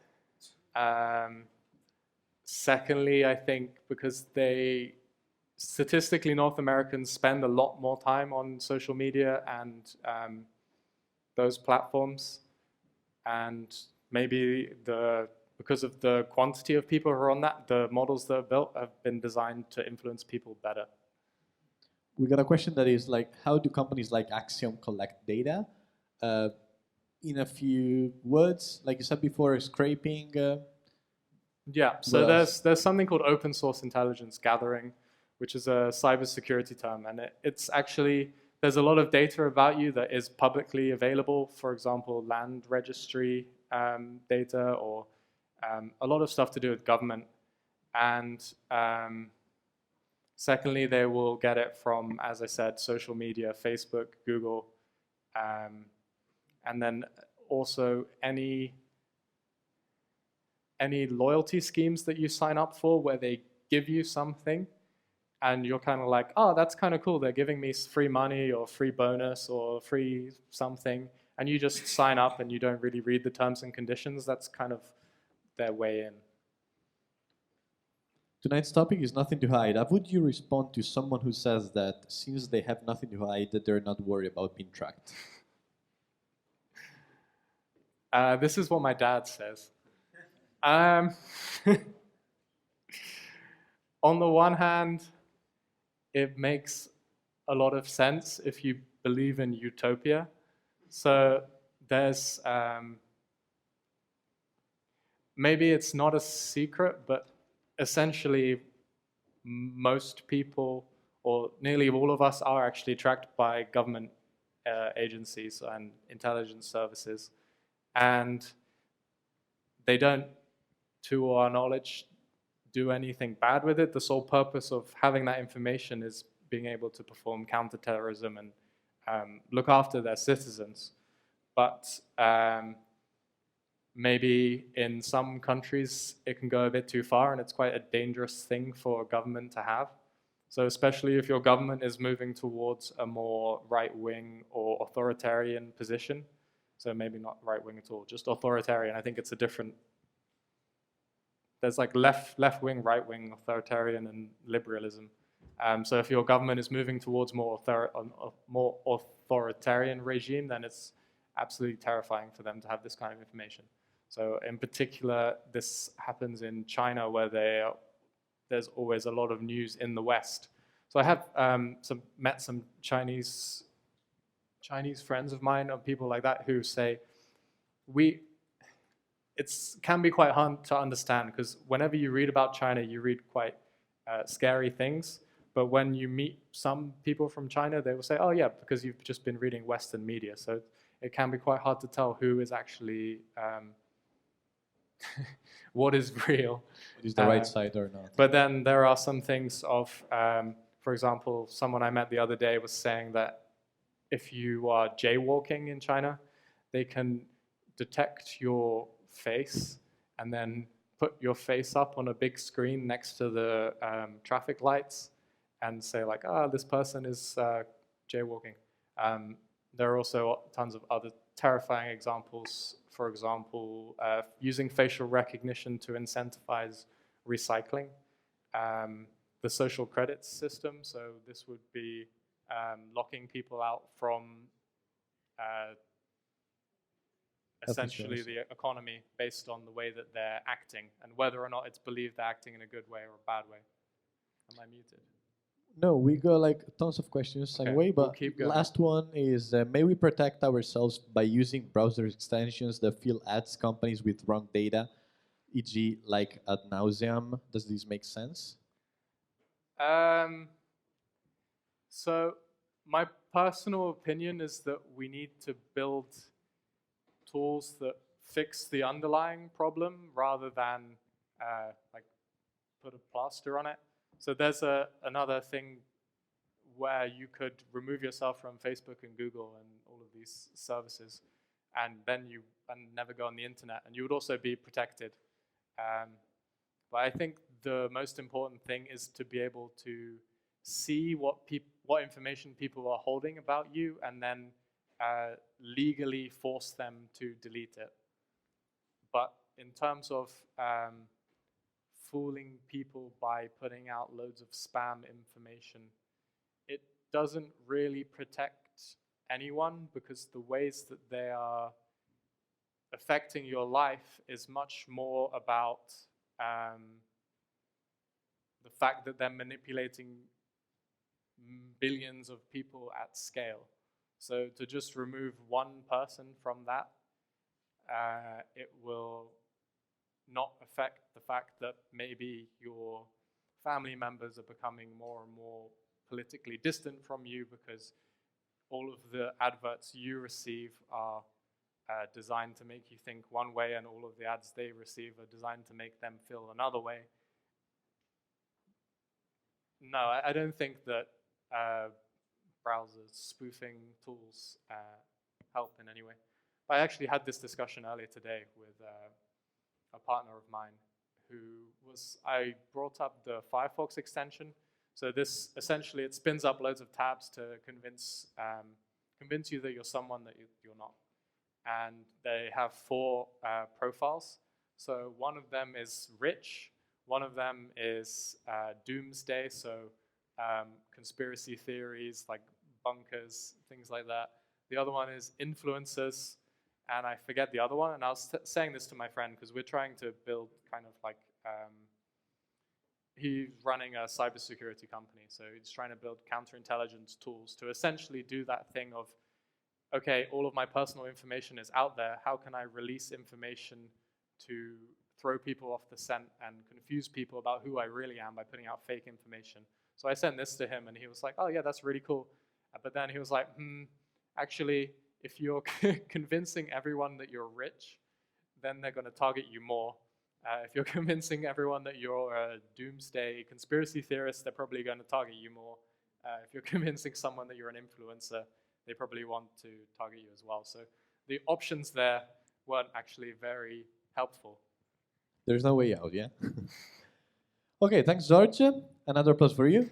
Secondly, I think because statistically North Americans spend a lot more time on social media and those platforms, and maybe because of the quantity of people who are on that, the models that are built have been designed to influence people better. We got a question that is like, how do companies like Axiom collect data? In a few words, like you said before, scraping. Yeah, so there's something called open source intelligence gathering, which is a cybersecurity term, and it's actually, there's a lot of data about you that is publicly available. For example, land registry data, or a lot of stuff to do with government. And secondly, they will get it from, as I said, social media, Facebook, Google, and then also any loyalty schemes that you sign up for where they give you something and you're kind of like, oh, that's kind of cool. They're giving me free money or free bonus or free something. And you just sign up and you don't really read the terms and conditions. That's kind of their way in. Tonight's topic is nothing to hide. How would you respond to someone who says that since they have nothing to hide, that they're not worried about being tracked? This is what my dad says. On the one hand, it makes a lot of sense if you believe in utopia. So there's, maybe it's not a secret, but essentially most people, or nearly all of us, are actually tracked by government agencies and intelligence services. And they don't, to our knowledge, do anything bad with it. The sole purpose of having that information is being able to perform counterterrorism and look after their citizens. But maybe in some countries it can go a bit too far, and it's quite a dangerous thing for a government to have. So especially if your government is moving towards a more right-wing or authoritarian position. So maybe not right-wing at all, just authoritarian. I think it's a different, there's like left-wing, right-wing, authoritarian, and liberalism. So if your government is moving towards more authoritarian regime, then it's absolutely terrifying for them to have this kind of information. So in particular, this happens in China, where there's always a lot of news in the West. So I have met some Chinese friends of mine, or people like that, who say, it can be quite hard to understand, because whenever you read about China, you read quite scary things. But when you meet some people from China, they will say, oh yeah, because you've just been reading Western media. So it can be quite hard to tell who is actually what is real. Is the right side or not? But then there are some things of, for example, someone I met the other day was saying that if you are jaywalking in China, they can detect your face and then put your face up on a big screen next to the traffic lights and say like, this person is jaywalking. There are also tons of other terrifying examples. For example, using facial recognition to incentivize recycling. The social credit system, so this would be locking people out from essentially the economy based on the way that they're acting and whether or not it's believed they're acting in a good way or a bad way. Am I muted? No, we got like tons of questions anyway, but we'll keep going. last one is, may we protect ourselves by using browser extensions that fill ads companies with wrong data, e.g. like ad nauseam? Does this make sense? So my personal opinion is that we need to build tools that fix the underlying problem rather than like put a plaster on it. So there's another thing where you could remove yourself from Facebook and Google and all of these services, and then you never go on the internet, and you would also be protected. But I think the most important thing is to be able to see what information people are holding about you, and then legally force them to delete it. But in terms of fooling people by putting out loads of spam information, it doesn't really protect anyone, because the ways that they are affecting your life is much more about the fact that they're manipulating billions of people at scale. So to just remove one person from that, it will not affect the fact that maybe your family members are becoming more and more politically distant from you because all of the adverts you receive are designed to make you think one way, and all of the ads they receive are designed to make them feel another way. No, I don't think that browser spoofing tools help in any way. I actually had this discussion earlier today with a partner of mine I brought up the Firefox extension. So this, essentially, it spins up loads of tabs to convince you that you're someone that you're not. And they have 4 profiles. So one of them is rich, one of them is doomsday, so conspiracy theories like bunkers, things like that. The other one is influencers, and I forget the other one. And I was saying this to my friend because we're trying to build kind of like, he's running a cybersecurity company, so he's trying to build counterintelligence tools to essentially do that thing of, okay, all of my personal information is out there. How can I release information to throw people off the scent and confuse people about who I really am by putting out fake information? So I sent this to him, and he was like, oh yeah, that's really cool. But then he was like, actually, if you're convincing everyone that you're rich, then they're going to target you more. If you're convincing everyone that you're a doomsday conspiracy theorist, they're probably going to target you more. If you're convincing someone that you're an influencer, they probably want to target you as well. So the options there weren't actually very helpful. There's no way out, yeah? Okay, thanks, George. Another applause for you.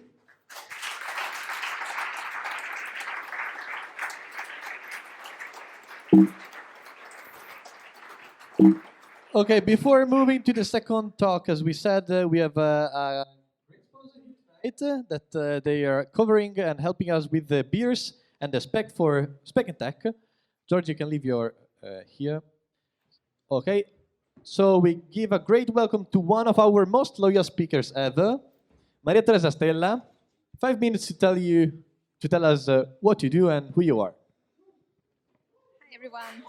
Okay, before moving to the second talk, as we said, we have a great sponsor here tonight that they are covering and helping us with the beers and the spec for Speck&Tech. George, you can leave your here. Okay, so we give a great welcome to one of our most loyal speakers ever, Maria Teresa Stella. 5 minutes to tell us what you do and who you are. Hi, everyone.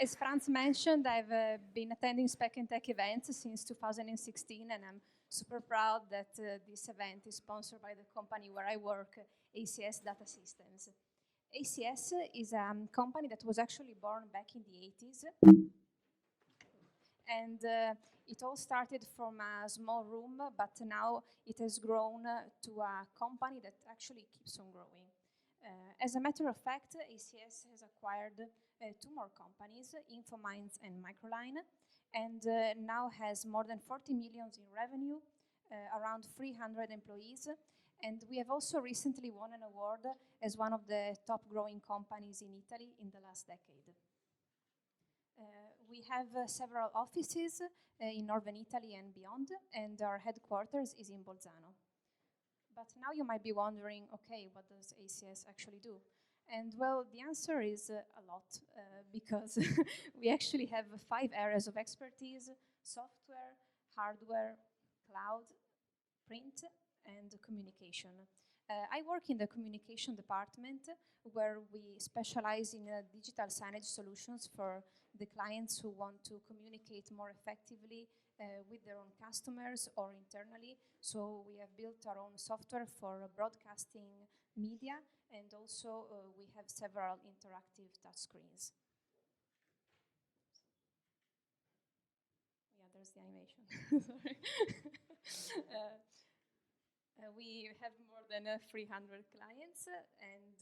As Franz mentioned, I've been attending Speck&Tech events since 2016, and I'm super proud that this event is sponsored by the company where I work, ACS Data Systems. ACS is a company that was actually born back in the 80s. And it all started from a small room, but now it has grown to a company that actually keeps on growing. As a matter of fact, ACS has acquired 2 more companies, Infominds and Microline, and now has more than 40 million in revenue, around 300 employees, and we have also recently won an award as one of the top growing companies in Italy in the last decade. We have several offices in northern Italy and beyond, and our headquarters is in Bolzano. But now you might be wondering, okay, what does ACS actually do? And well, the answer is a lot, because we actually have 5 areas of expertise: software, hardware, cloud, print, and communication. I work in the communication department, where we specialize in digital signage solutions for the clients who want to communicate more effectively with their own customers or internally. So we have built our own software for broadcasting media, and also we have several interactive touchscreens. Yeah, there's the animation. Sorry. We have more than 300 clients, and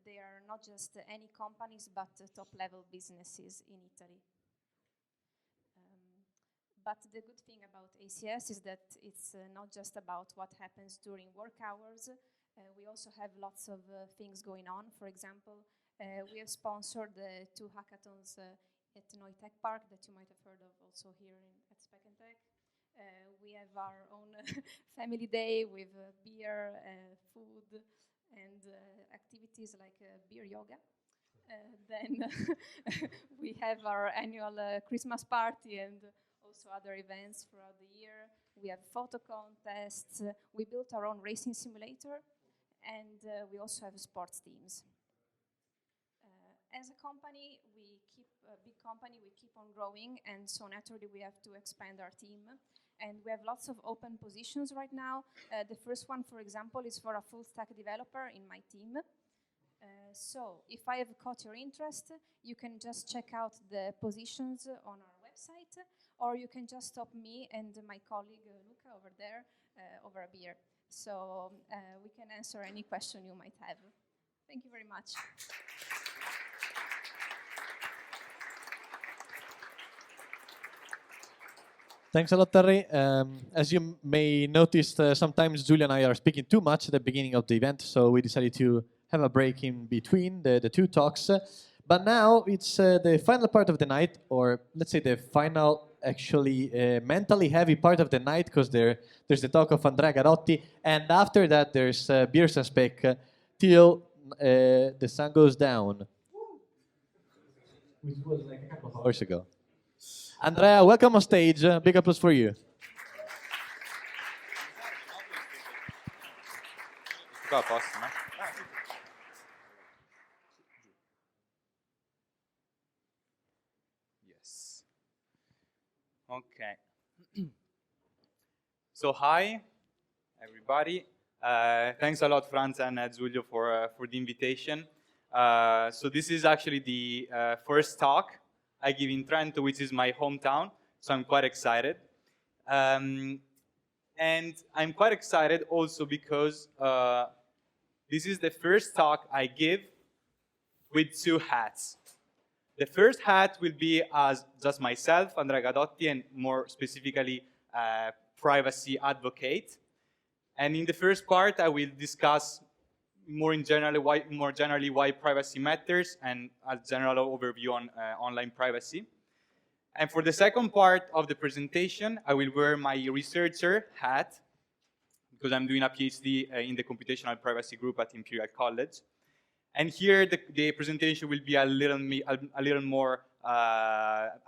they are not just any companies, but top-level businesses in Italy. But the good thing about ACS is that it's not just about what happens during work hours. We also have lots of things going on. For example, we have sponsored 2 hackathons at Noi Tech Park that you might have heard of also here at Speck&Tech. We have our own family day with beer, food, and activities like beer yoga. Then we have our annual Christmas party and also other events throughout the year. We have photo contests. We built our own racing simulator, and we also have sports teams. As a company, big company, we keep on growing, and so naturally we have to expand our team. And we have lots of open positions right now. The first one, for example, is for a full-stack developer in my team. So if I have caught your interest, you can just check out the positions on our website, or you can just stop me and my colleague Luca over there over a beer. So we can answer any question you might have. Thank you very much. Thanks a lot, Terry. As you may notice, sometimes Julia and I are speaking too much at the beginning of the event, so we decided to have a break in between the 2 talks. But now it's the final part of the night, or let's say the final, actually mentally heavy part of the night, because there's the talk of Andrea Gadotti, and after that there's Beers and Speck till the sun goes down, which was like a couple of hours ago. Andrea, welcome on stage. Big applause for you. Yes. Okay. So hi, everybody. Thanks a lot, Franz and Giulio, for the invitation. So this is actually the first talk I give in Trento, which is my hometown, so I'm quite excited. And I'm quite excited also because this is the first talk I give with 2 hats. The first hat will be as just myself, Andrea Gadotti, and more specifically, privacy advocate. And in the first part, I will discuss more generally why privacy matters, and a general overview on online privacy. And for the second part of the presentation, I will wear my researcher hat, because I'm doing a PhD in the Computational Privacy Group at Imperial College. And here the presentation will be a little more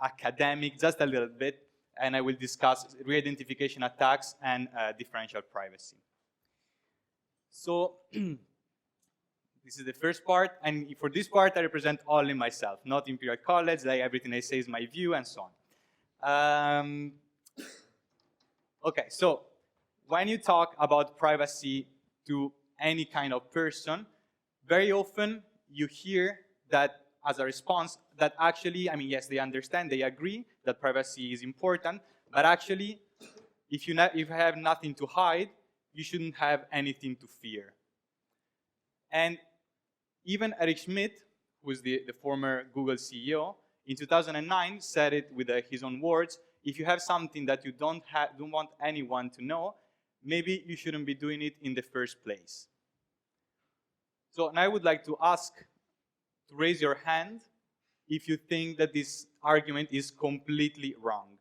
academic, just a little bit, and I will discuss re-identification attacks and differential privacy. So this is the first part, and for this part I represent only myself, not Imperial College, like everything I say is my view and so on. Okay, so when you talk about privacy to any kind of person, very often you hear that as a response that actually, I mean, yes, they understand, they agree that privacy is important, but actually, if you have nothing to hide, you shouldn't have anything to fear. And even Eric Schmidt, who is the former Google CEO, in 2009 said it with his own words, if you have something that you don't want anyone to know, maybe you shouldn't be doing it in the first place. So now I would like to ask to raise your hand if you think that this argument is completely wrong.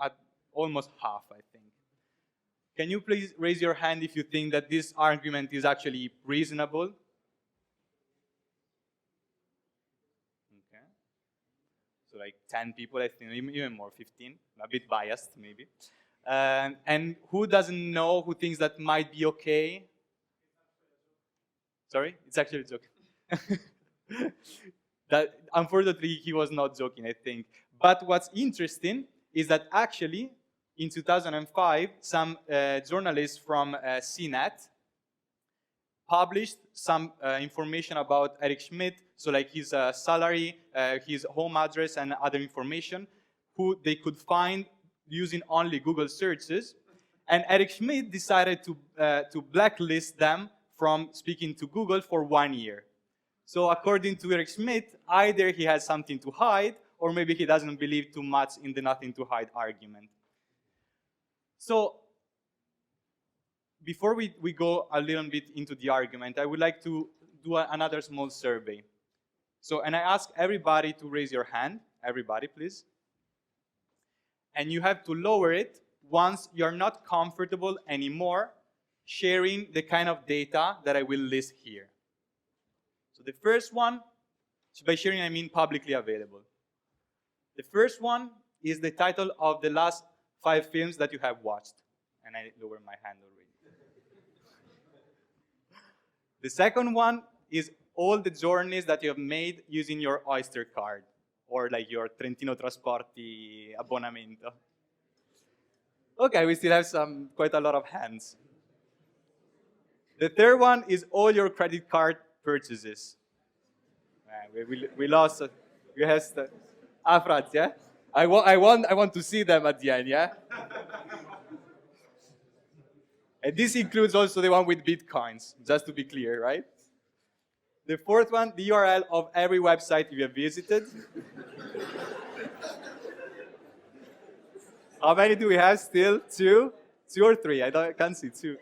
At almost half, I think. Can you please raise your hand if you think that this argument is actually reasonable? Okay. So like 10 people, I think, even more, 15. A bit biased, maybe. And who doesn't know, who thinks that might be okay? Sorry? It's actually a joke. That, unfortunately, he was not joking, I think. But what's interesting is that actually, in 2005, some journalists from CNET published some information about Eric Schmidt, so like his salary, his home address, and other information, who they could find using only Google searches. And Eric Schmidt decided to blacklist them from speaking to Google for 1 year. So according to Eric Schmidt, either he has something to hide, or maybe he doesn't believe too much in the nothing to hide argument. So before we go a little bit into the argument, I would like to do another small survey. So, and I ask everybody to raise your hand. Everybody, please. And you have to lower it once you're not comfortable anymore sharing the kind of data that I will list here. So the first one, so by sharing I mean publicly available. The first one is the title of the last 5 films that you have watched. And I lower my hand already. The second one is all the journeys that you have made using your Oyster card, or like your Trentino Trasporti abbonamento. Okay, we still have quite a lot of hands. The third one is all your credit card purchases. We lost. We have Franz, yeah. I want to see them at the end, yeah. And this includes also the one with Bitcoins, just to be clear, right? The fourth one, the URL of every website you have visited. How many do we have still? 2? 2 or 3? I can't see 2.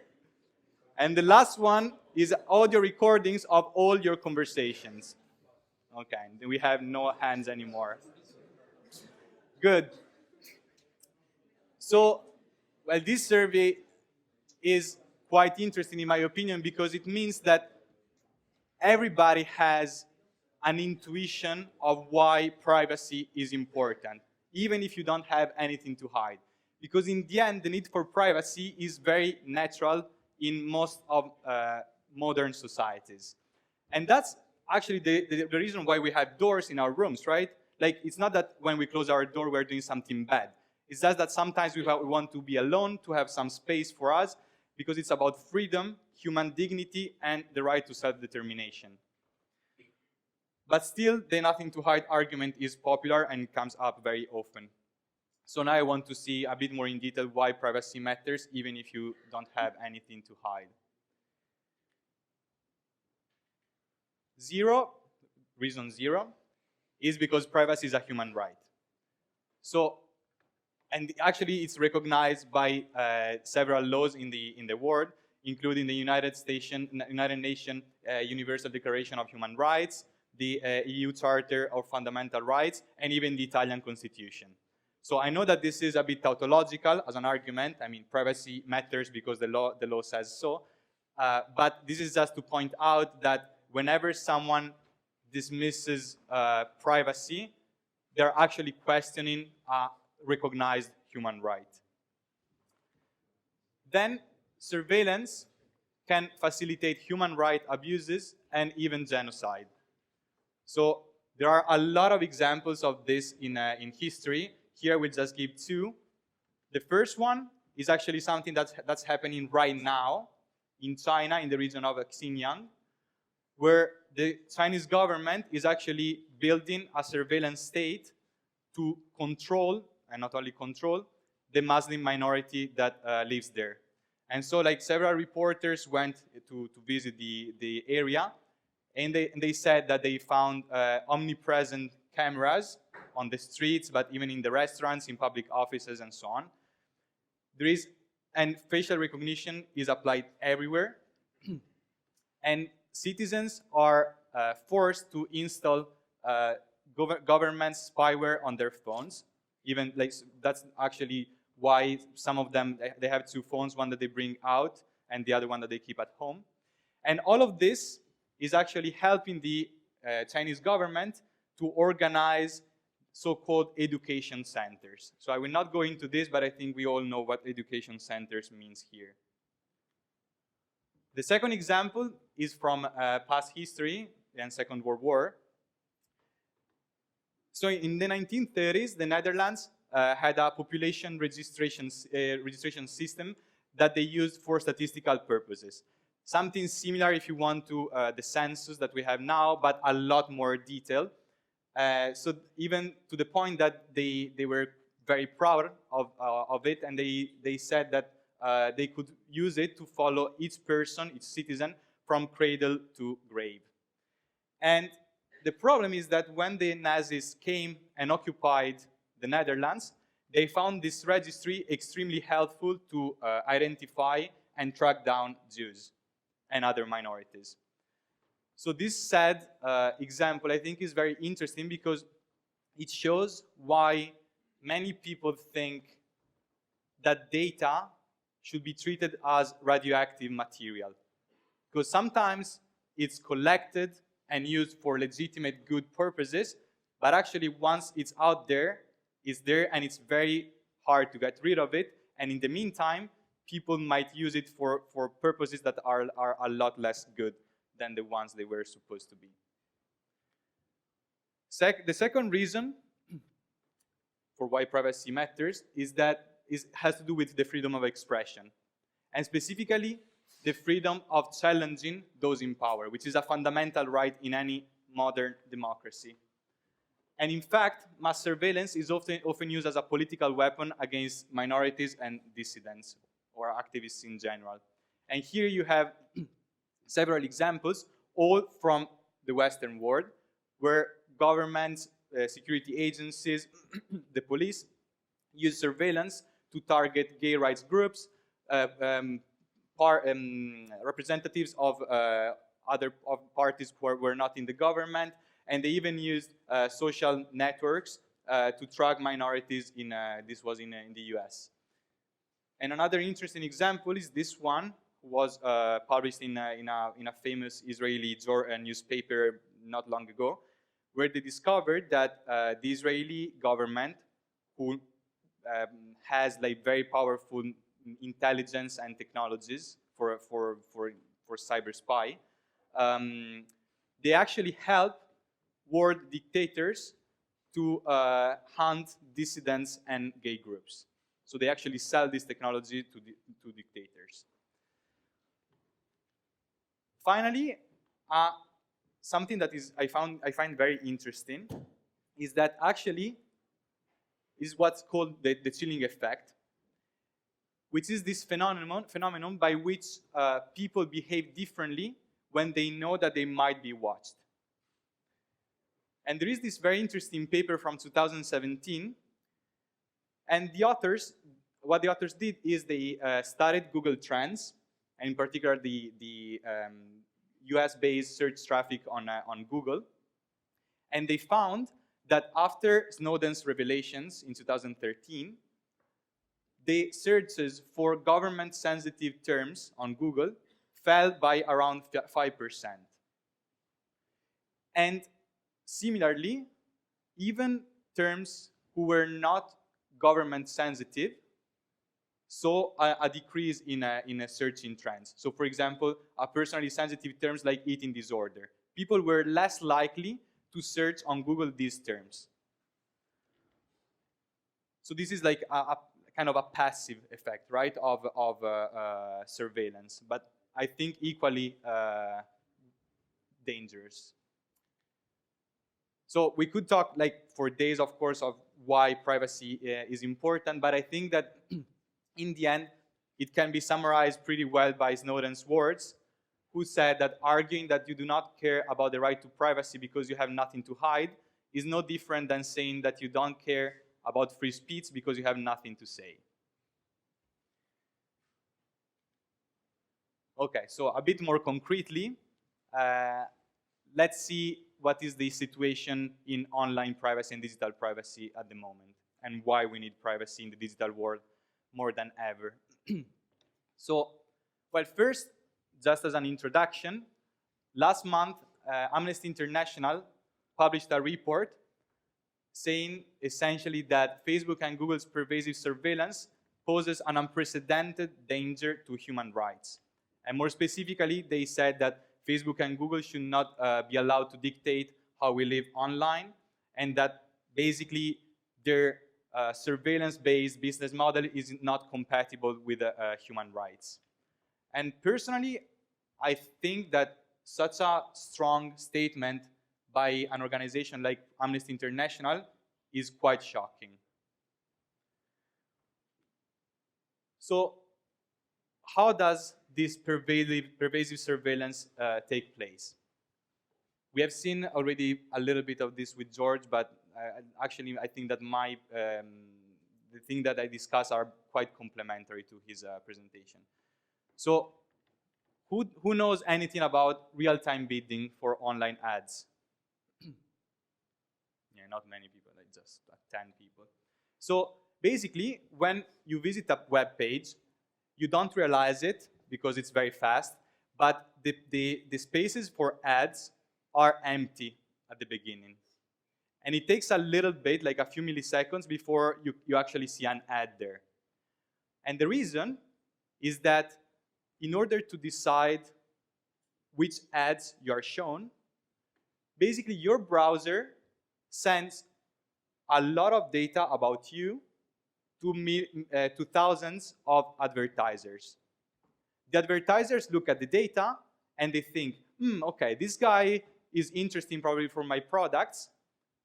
And the last one is audio recordings of all your conversations. Okay, we have no hands anymore. Good. So, well, this survey is quite interesting in my opinion because it means that everybody has an intuition of why privacy is important, even if you don't have anything to hide. Because in the end, the need for privacy is very natural in most of modern societies. And that's actually the reason why we have doors in our rooms, right? Like, it's not that when we close our door, we're doing something bad. It's just that sometimes we want to be alone, to have some space for us, because it's about freedom, human dignity, and the right to self-determination. But still, the nothing to hide argument is popular and comes up very often. So now I want to see a bit more in detail why privacy matters, even if you don't have anything to hide. 0, reason 0, is because privacy is a human right. So, and actually it's recognized by several laws in the world, including the United Nations Universal Declaration of Human Rights, the EU Charter of Fundamental Rights, and even the Italian Constitution. So I know that this is a bit tautological as an argument. I mean, privacy matters because the law says so. But this is just to point out that whenever someone dismisses privacy, they're actually questioning a recognized human right. Then surveillance can facilitate human rights abuses and even genocide. So there are a lot of examples of this in history. Here we'll just give 2. The first one is actually something that's happening right now in China, in the region of Xinjiang, where the Chinese government is actually building a surveillance state to control, and not only control, the Muslim minority that lives there. And so like several reporters went to visit the area, and they said that they found omnipresent cameras on the streets, but even in the restaurants, in public offices, and so on. And facial recognition is applied everywhere. And citizens are forced to install government spyware on their phones. Even like that's actually why some of them, they have two phones, one that they bring out and the other one that they keep at home. And all of this is actually helping the Chinese government to organize so-called education centers. So I will not go into this, but I think we all know what education centers means here. The second example is from past history and Second World War. So in the 1930s, the Netherlands had a population registration system that they used for statistical purposes. Something similar, if you want, to the census that we have now, but a lot more detailed. So even to the point that they were very proud of it, and they said that they could use it to follow each person, each citizen, from cradle to grave. And the problem is that when the Nazis came and occupied the Netherlands, they found this registry extremely helpful to identify and track down Jews and other minorities. So this sad example, I think, is very interesting because it shows why many people think that data should be treated as radioactive material. Because sometimes it's collected and used for legitimate good purposes, but actually once it's out there, it's there and it's very hard to get rid of it. And in the meantime, people might use it for purposes that are a lot less good than the ones they were supposed to be. The second reason for why privacy matters is that it has to do with the freedom of expression, and specifically the freedom of challenging those in power, which is a fundamental right in any modern democracy. And in fact, mass surveillance is often used as a political weapon against minorities and dissidents, or activists in general. And here you have several examples, all from the Western world, where governments, security agencies, the police, use surveillance to target gay rights groups, representatives of other parties who were not in the government, and they even used social networks to track minorities in, this was in the US. And another interesting example is this one, was published in a famous Israeli newspaper not long ago, where they discovered that the Israeli government, who has like very powerful intelligence and technologies for cyber spy, they actually help world dictators to hunt dissidents and gay groups. So they actually sell this technology to dictators. Finally, something that I find very interesting is that actually is what's called the chilling effect, which is this phenomenon by which people behave differently when they know that they might be watched. And there is this very interesting paper from 2017, and what the authors did is they studied Google Trends, and in particular the US-based search traffic on Google, and they found that after Snowden's revelations in 2013, the searches for government-sensitive terms on Google fell by around 5%. And similarly, even terms who were not government-sensitive saw a decrease in searching trends. So for example, a personally sensitive terms like eating disorder. People were less likely to search on Google these terms. So this is like a kind of a passive effect, right, of surveillance. But I think, equally dangerous. So we could talk like for days, of course, of why privacy is important, but I think that in the end, it can be summarized pretty well by Snowden's words, who said that arguing that you do not care about the right to privacy because you have nothing to hide is no different than saying that you don't care about free speech because you have nothing to say. Okay, so a bit more concretely, let's see what is the situation in online privacy and digital privacy at the moment, and why we need privacy in the digital world more than ever. So, well, first, just as an introduction, last month, Amnesty International published a report saying essentially that Facebook and Google's pervasive surveillance poses an unprecedented danger to human rights. And more specifically, they said that Facebook and Google should not be allowed to dictate how we live online, and that basically their surveillance-based business model is not compatible with human rights. And personally, I think that such a strong statement by an organization like Amnesty International is quite shocking. So, how does this pervasive surveillance take place? We have seen already a little bit of this with George, but actually I think that the thing that I discuss are quite complementary to his presentation. So, who knows anything about real-time bidding for online ads? Yeah, not many people, like just 10 people. So basically, when you visit a web page, you don't realize it because it's very fast, but the spaces for ads are empty at the beginning. And it takes a little bit, like a few milliseconds, before you actually see an ad there. And the reason is that in order to decide which ads you are shown, basically your browser sends a lot of data about you to thousands of advertisers. The advertisers look at the data and they think, okay, this guy is interesting probably for my products,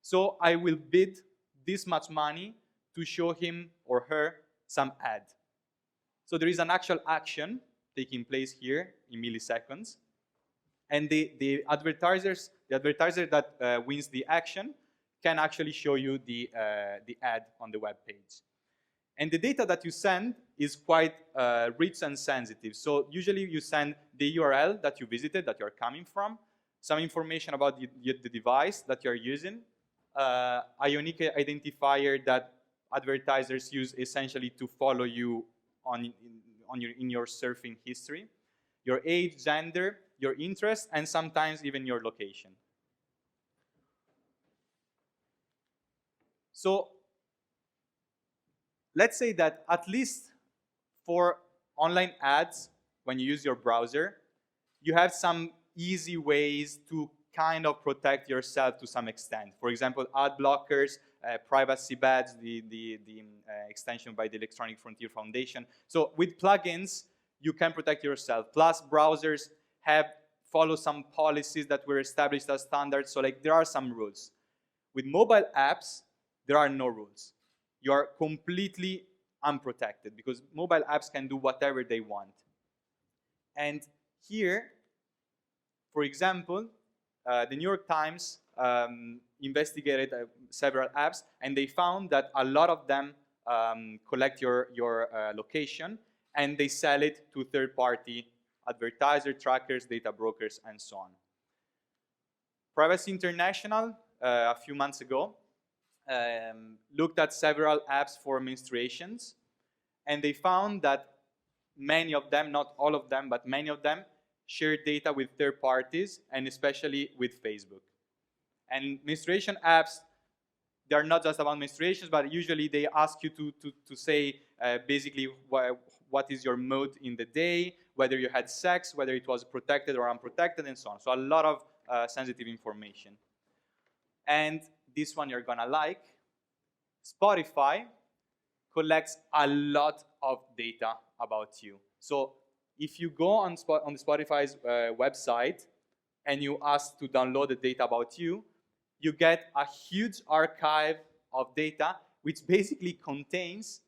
so I will bid this much money to show him or her some ad. So there is an actual action taking place here in milliseconds, and the advertiser that wins the action can actually show you the ad on the web page. And the data that you send is quite rich and sensitive. So usually you send the URL that you visited, that you're coming from, some information about the device that you're using, a unique identifier that advertisers use essentially to follow you in your surfing history, your age, gender, your interest, and sometimes even your location. So let's say that at least for online ads, when you use your browser, you have some easy ways to kind of protect yourself to some extent. For example, ad blockers, privacy badge, the extension by the Electronic Frontier Foundation. So with plugins, you can protect yourself. Plus, browsers follow some policies that were established as standards. So like there are some rules. With mobile apps, there are no rules. You are completely unprotected because mobile apps can do whatever they want. And here, for example, the New York Times investigated several apps, and they found that a lot of them collect your location, and they sell it to third-party advertiser trackers, data brokers, and so on. Privacy International, a few months ago, looked at several apps for menstruations, and they found that many of them, not all of them, but many of them, share data with third parties, and especially with Facebook. And menstruation apps, they're not just about menstruations, but usually they ask you to say basically what is your mood in the day, whether you had sex, whether it was protected or unprotected, and so on. So a lot of sensitive information. And this one you're gonna like. Spotify collects a lot of data about you. So if you go on, on the Spotify's website and you ask to download the data about you, you get a huge archive of data which basically contains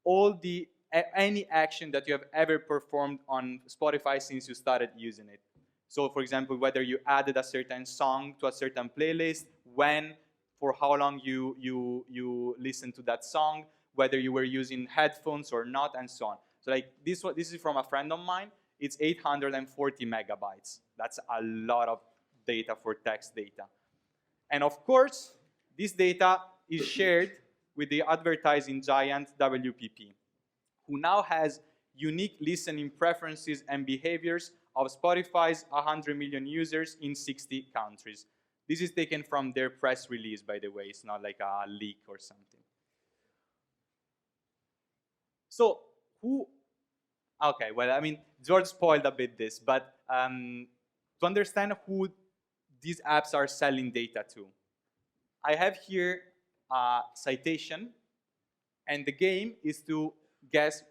all the any action that you have ever performed on Spotify since you started using it. So for example, whether you added a certain song to a certain playlist, when, for how long you listened to that song, whether you were using headphones or not, and so on. So like this is from a friend of mine. It's 840 megabytes. That's a lot of data for text data. And of course, this data is shared with the advertising giant WPP, who now has unique listening preferences and behaviors of Spotify's 100 million users in 60 countries. This is taken from their press release, by the way. It's not like a leak or something. So who? Okay, well, I mean, George spoiled a bit this, but to understand who these apps are selling data to, I have here a citation, and the game is to guess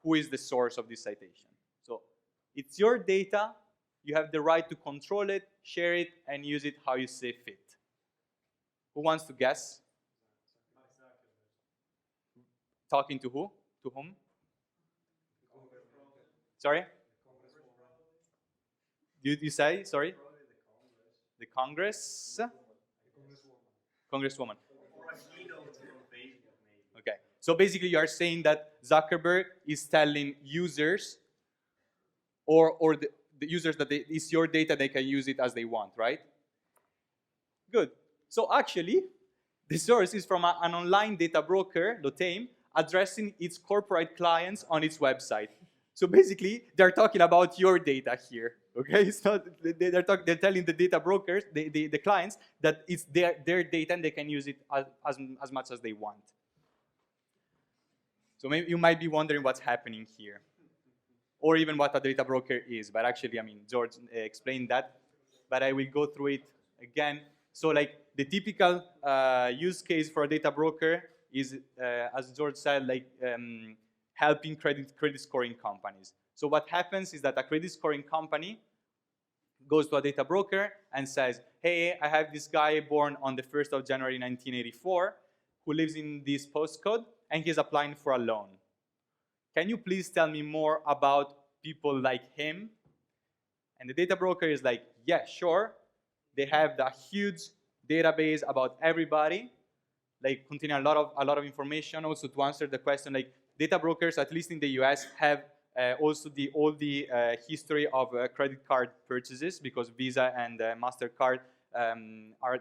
who is the source of this citation. So it's your data. You have the right to control it, share it, and use it how you see fit. Who wants to guess? Talking to who? To whom? Sorry? You say? Sorry? The Congress? Congresswoman. Okay. So basically you are saying that Zuckerberg is telling users or the users that it's your data, they can use it as they want, right? Good. So actually, the source is from an online data broker, Lotame, addressing its corporate clients on its website. So basically, they're talking about your data here. Okay, it's not they're telling the data brokers, the clients, that it's their data and they can use it as much as they want. So maybe you might be wondering what's happening here, or even what a data broker is. But actually, I mean, George explained that, but I will go through it again. So like the typical use case for a data broker is, as George said, like helping credit scoring companies. So what happens is that a credit scoring company goes to a data broker and says, hey, I have this guy born on the 1st of January 1984 who lives in this postcode and he's applying for a loan. Can you please tell me more about people like him? And the data broker is like, yeah, sure. They have the huge database about everybody, like containing a lot of information. Also to answer the question, like data brokers, at least in the US, have also all the history of credit card purchases, because Visa and MasterCard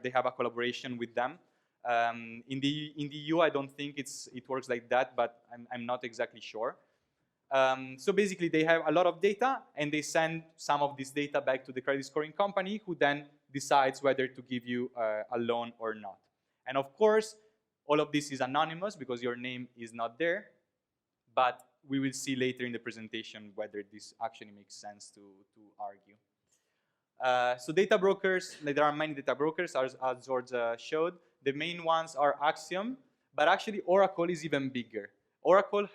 they have a collaboration with them. In the EU, I don't think it works like that, but I'm not exactly sure. So basically, they have a lot of data, and they send some of this data back to the credit scoring company, who then decides whether to give you a loan or not. And of course, all of this is anonymous because your name is not there, but we will see later in the presentation whether this actually makes sense to argue. So data brokers, like there are many data brokers, as George showed. The main ones are Axiom, but actually Oracle is even bigger. Oracle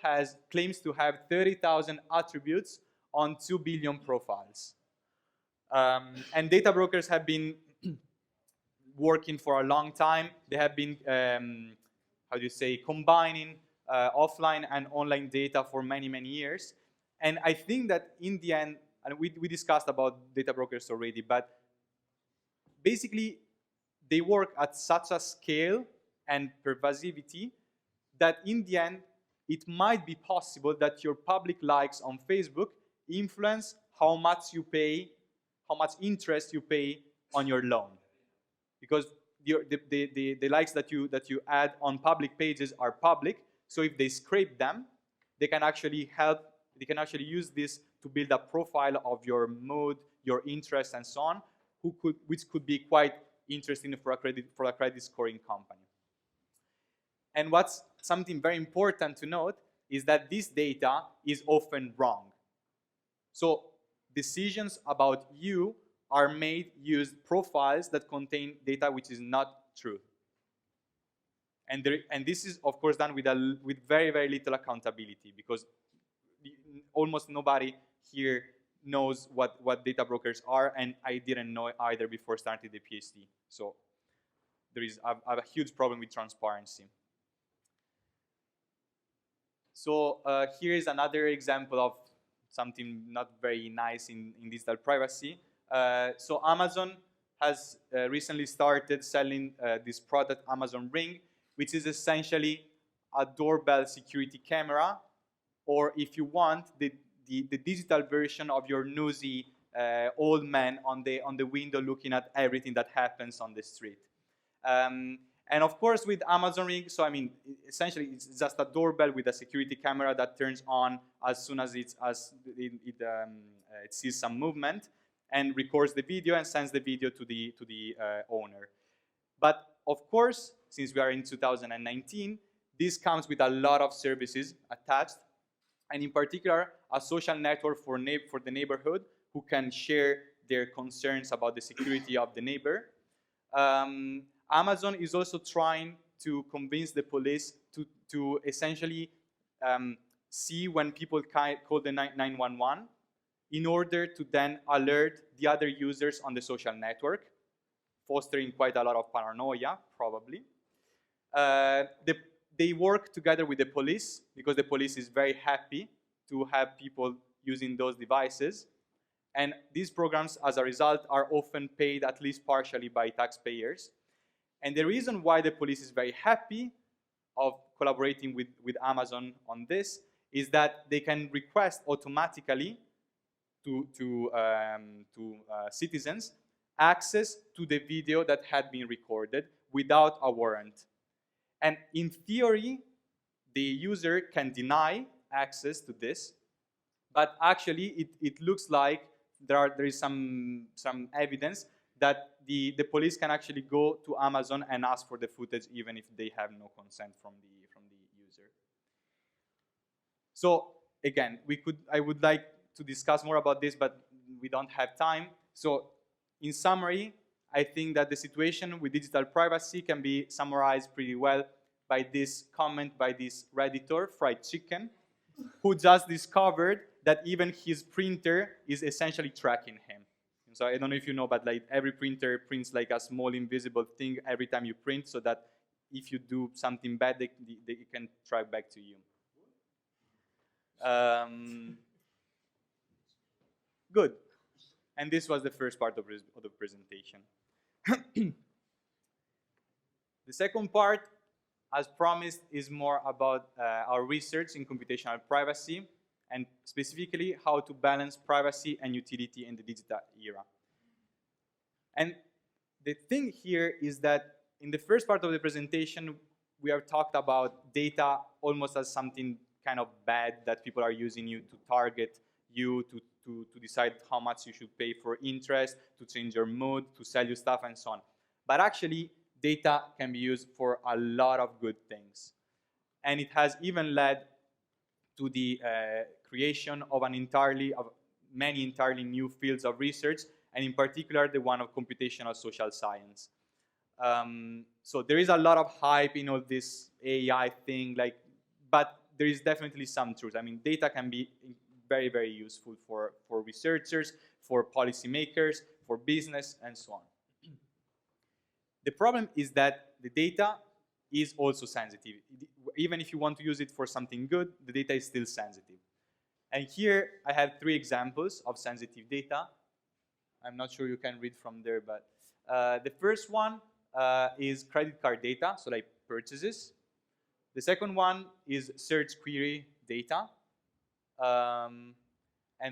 claims to have 30,000 attributes on 2 billion profiles. And data brokers have been working for a long time. They have been, combining offline and online data for many, many years. And I think that in the end, and we discussed about data brokers already, but basically they work at such a scale and pervasivity that in the end, it might be possible that your public likes on Facebook influence how much you pay, how much interest you pay on your loan. Because the likes that you add on public pages are public, so if they scrape them, they can actually use this to build a profile of your mood, your interests, and so on, which could be quite interesting for a credit scoring company. And what's something very important to note is that this data is often wrong. So decisions about you are made using profiles that contain data which is not true. And this is, of course, done with very, very little accountability, because almost nobody here knows what data brokers are, and I didn't know either before starting the PhD. So there is a huge problem with transparency. So here is another example of something not very nice in digital privacy. So Amazon has recently started selling this product, Amazon Ring, which is essentially a doorbell security camera, or if you want, the digital version of your nosy old man on the window looking at everything that happens on the street. And of course, with Amazon Ring, so I mean, essentially, it's just a doorbell with a security camera that turns on as soon as it sees some movement, and records the video and sends the video to the owner. But of course, since we are in 2019, this comes with a lot of services attached, and in particular, a social network for the neighborhood who can share their concerns about the security of the neighbor. Amazon is also trying to convince the police to essentially see when people call the 911 in order to then alert the other users on the social network, fostering quite a lot of paranoia, probably. They work together with the police because the police is very happy to have people using those devices. And these programs, as a result, are often paid at least partially by taxpayers. And the reason why the police is very happy of collaborating with Amazon on this is that they can request automatically to citizens access to the video that had been recorded without a warrant. And in theory, the user can deny access to this, but actually it looks like there is some evidence that the police can actually go to Amazon and ask for the footage even if they have no consent from the user. So again, I would like to discuss more about this, but we don't have time. So in summary, I think that the situation with digital privacy can be summarized pretty well by this comment by this Redditor, Fried Chicken, who just discovered that even his printer is essentially tracking him. So I don't know if you know, but like every printer prints like a small invisible thing every time you print, so that if you do something bad, they can track back to you. Good. And this was the first part of the presentation. The second part, as promised, is more about our research in computational privacy, and specifically how to balance privacy and utility in the digital era. And the thing here is that in the first part of the presentation, we have talked about data almost as something kind of bad that people are using you to target you, to decide how much you should pay for interest, to change your mood, to sell you stuff, and so on. But actually, data can be used for a lot of good things. And it has even led to the creation of many entirely new fields of research, and in particular, the one of computational social science. So there is a lot of hype in all this AI thing, but there is definitely some truth. I mean, data can be very, very useful for researchers, for policymakers, for business, and so on. The problem is that the data is also sensitive. Even if you want to use it for something good, the data is still sensitive. And here I have 3 examples of sensitive data. I'm not sure you can read from there, but the first one is credit card data, so like purchases. The second one is search query data. And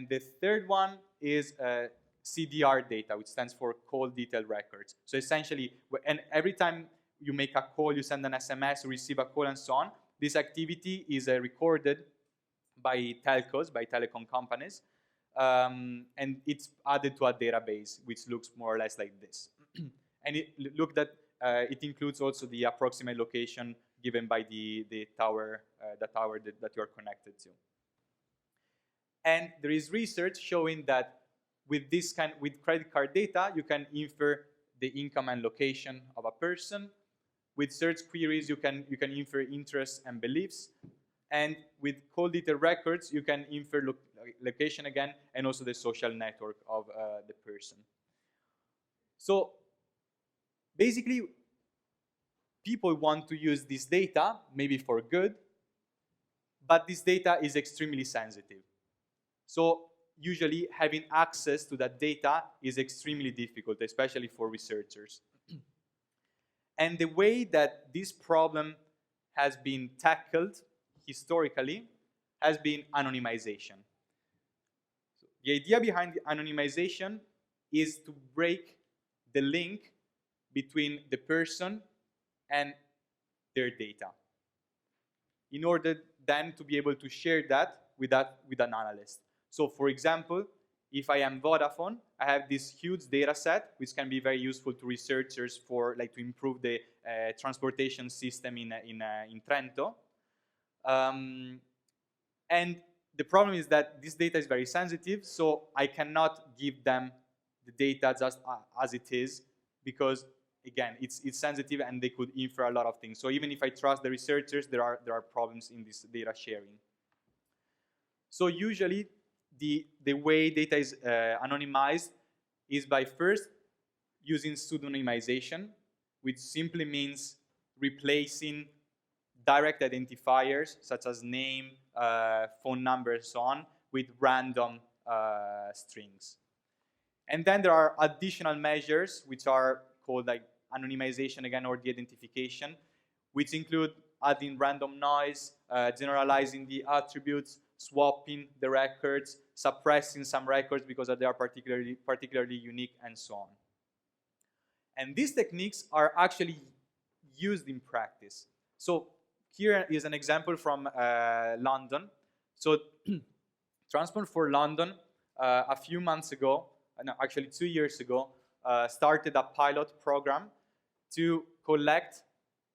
the third one is CDR data, which stands for call detail records. So essentially, and every time you make a call, you send an SMS, you receive a call, and so on, this activity is recorded by telcos, by telecom companies, and it's added to a database, which looks more or less like this. And it includes also the approximate location given by the tower that you are connected to. And there is research showing that with credit card data, you can infer the income and location of a person. With search queries, you can infer interests and beliefs. And with call detail records, you can infer location again, and also the social network of the person. So basically, people want to use this data, maybe for good, but this data is extremely sensitive. So usually having access to that data is extremely difficult, especially for researchers. And the way that this problem has been tackled historically has been anonymization. So the idea behind the anonymization is to break the link between the person and their data, in order then to be able to share that with an analyst. So for example, if I am Vodafone, I have this huge data set which can be very useful to researchers for to improve the transportation system in Trento. And the problem is that this data is very sensitive, so I cannot give them the data just as it is, because again, it's sensitive and they could infer a lot of things. So even if I trust the researchers, there are problems in this data sharing. So usually the way data is anonymized is by first using pseudonymization, which simply means replacing direct identifiers such as name, phone number, and so on, with random strings. And then there are additional measures which are called anonymization again, or de-identification, which include adding random noise, generalizing the attributes, swapping the records, suppressing some records because they are particularly unique, and so on. And these techniques are actually used in practice. So here is an example from London. So Transport for London, a few months ago, no, actually 2 years ago, started a pilot program to collect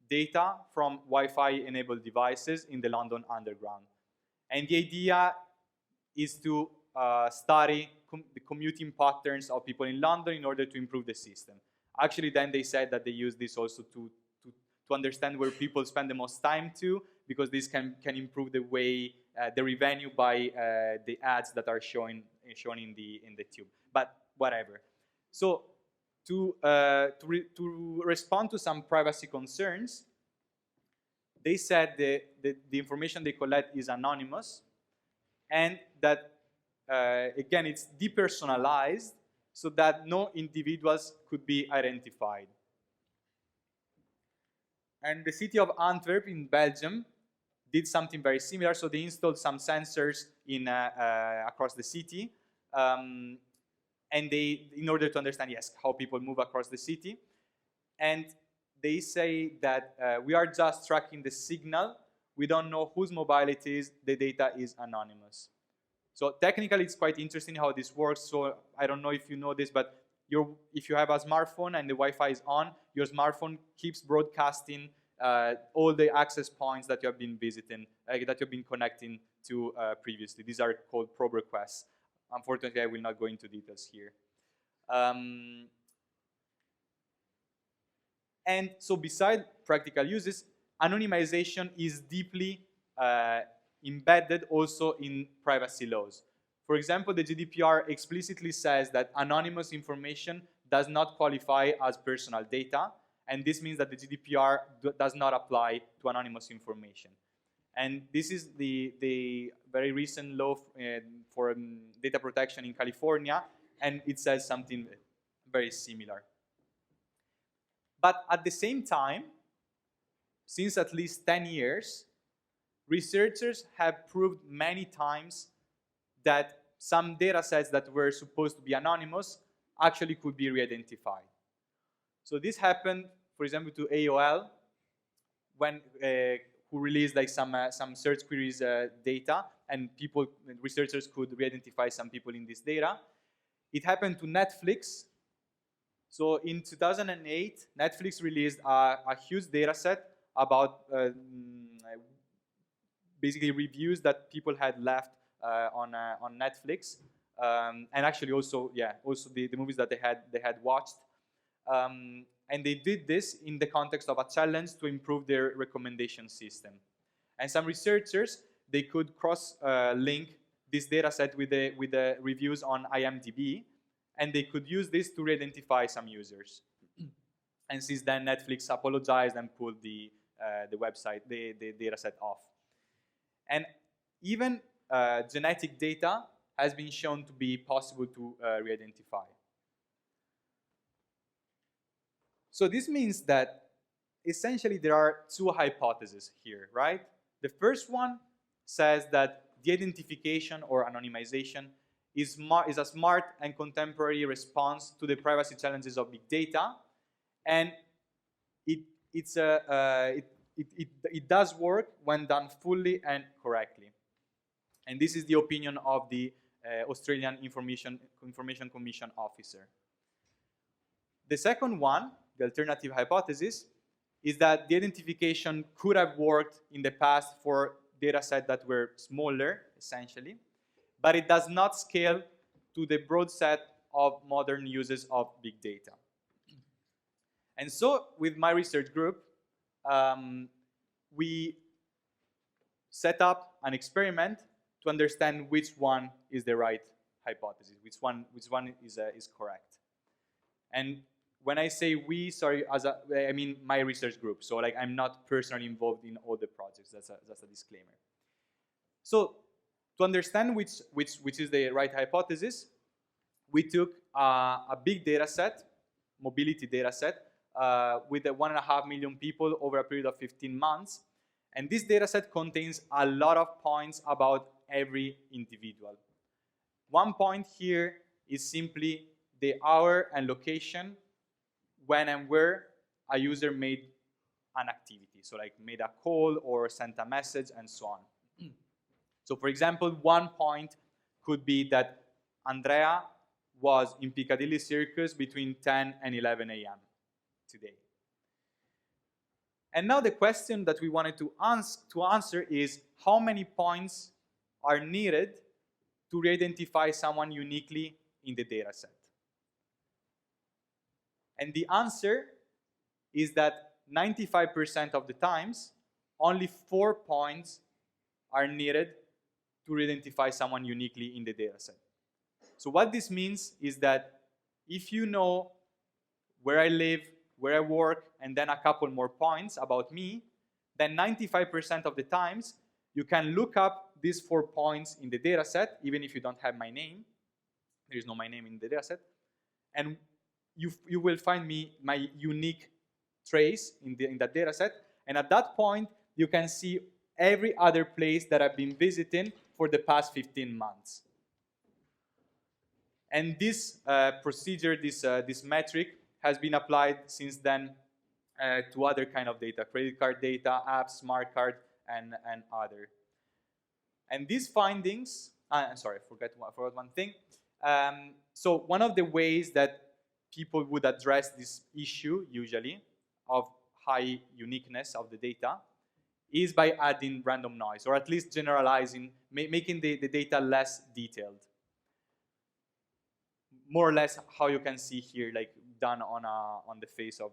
data from Wi-Fi enabled devices in the London Underground. And the idea is to study the commuting patterns of people in London in order to improve the system. Actually, then they said that they use this also to understand where people spend the most time to, because this can improve the way the revenue by the ads that are shown in the tube. But whatever. So to respond to some privacy concerns, they said the information they collect is anonymous, and that again, it's depersonalized, so that no individuals could be identified. And the city of Antwerp in Belgium did something very similar. So they installed some sensors across the city, and in order to understand, yes, how people move across the city. And they say that we are just tracking the signal. We don't know whose mobile it is. The data is anonymous. So technically, it's quite interesting how this works. So I don't know if you know this, but if you have a smartphone and the Wi-Fi is on, your smartphone keeps broadcasting all the access points that you have been visiting, that you've been connecting to previously. These are called probe requests. Unfortunately, I will not go into details here. And so beside practical uses, anonymization is deeply embedded also in privacy laws. For example, the GDPR explicitly says that anonymous information does not qualify as personal data, and this means that the GDPR does not apply to anonymous information. And this is the very recent law for data protection in California, and it says something very similar. But at the same time, since at least 10 years, researchers have proved many times that some data sets that were supposed to be anonymous actually could be re-identified. So this happened, for example, to AOL, when who released some search queries data, and researchers could re-identify some people in this data. It happened to Netflix. So in 2008, Netflix released a huge data set about basically reviews that people had left on Netflix, and actually also the movies that they had watched, and they did this in the context of a challenge to improve their recommendation system. And some researchers, they could cross link this data set with the reviews on IMDb, and they could use this to re-identify some users. And since then, Netflix apologized and pulled the website, the data set off. And even genetic data has been shown to be possible to re-identify. So this means that essentially there are two hypotheses here, right? The first one says that de-identification or anonymization is a smart and contemporary response to the privacy challenges of big data, and it does work when done fully and correctly. And this is the opinion of the Australian Information Commission officer. The second one, the alternative hypothesis, is that the identification could have worked in the past for data sets that were smaller, essentially, but it does not scale to the broad set of modern uses of big data. And so, with my research group, we set up an experiment to understand which one is the right hypothesis, which one is correct. And when I say we, sorry, I mean my research group. So like I'm not personally involved in all the projects. That's a disclaimer. So to understand which is the right hypothesis, we took a big data set, mobility data set, with 1.5 million people over a period of 15 months. And this data set contains a lot of points about every individual. One point here is simply the hour and location when and where a user made an activity. So like made a call or sent a message and so on. So for example, one point could be that Andrea was in Piccadilly Circus between 10 and 11 a.m. today. And now the question that we wanted to answer is how many points are needed to re-identify someone uniquely in the data set? And the answer is that 95% of the times, only 4 points are needed to re-identify someone uniquely in the data set. So what this means is that if you know where I live, where I work, and then a couple more points about me, then 95% of the times, you can look up these 4 points in the data set, even if you don't have my name. There is no my name in the data set. And you will find my unique trace in that data set. And at that point, you can see every other place that I've been visiting for the past 15 months. And this procedure, this metric, has been applied since then to other kind of data, credit card data, apps, smart card, and other. And these findings, sorry, I forgot one thing. So one of the ways that people would address this issue, usually, of high uniqueness of the data, is by adding random noise, or at least generalizing, making the data less detailed. More or less how you can see here, like done on the face of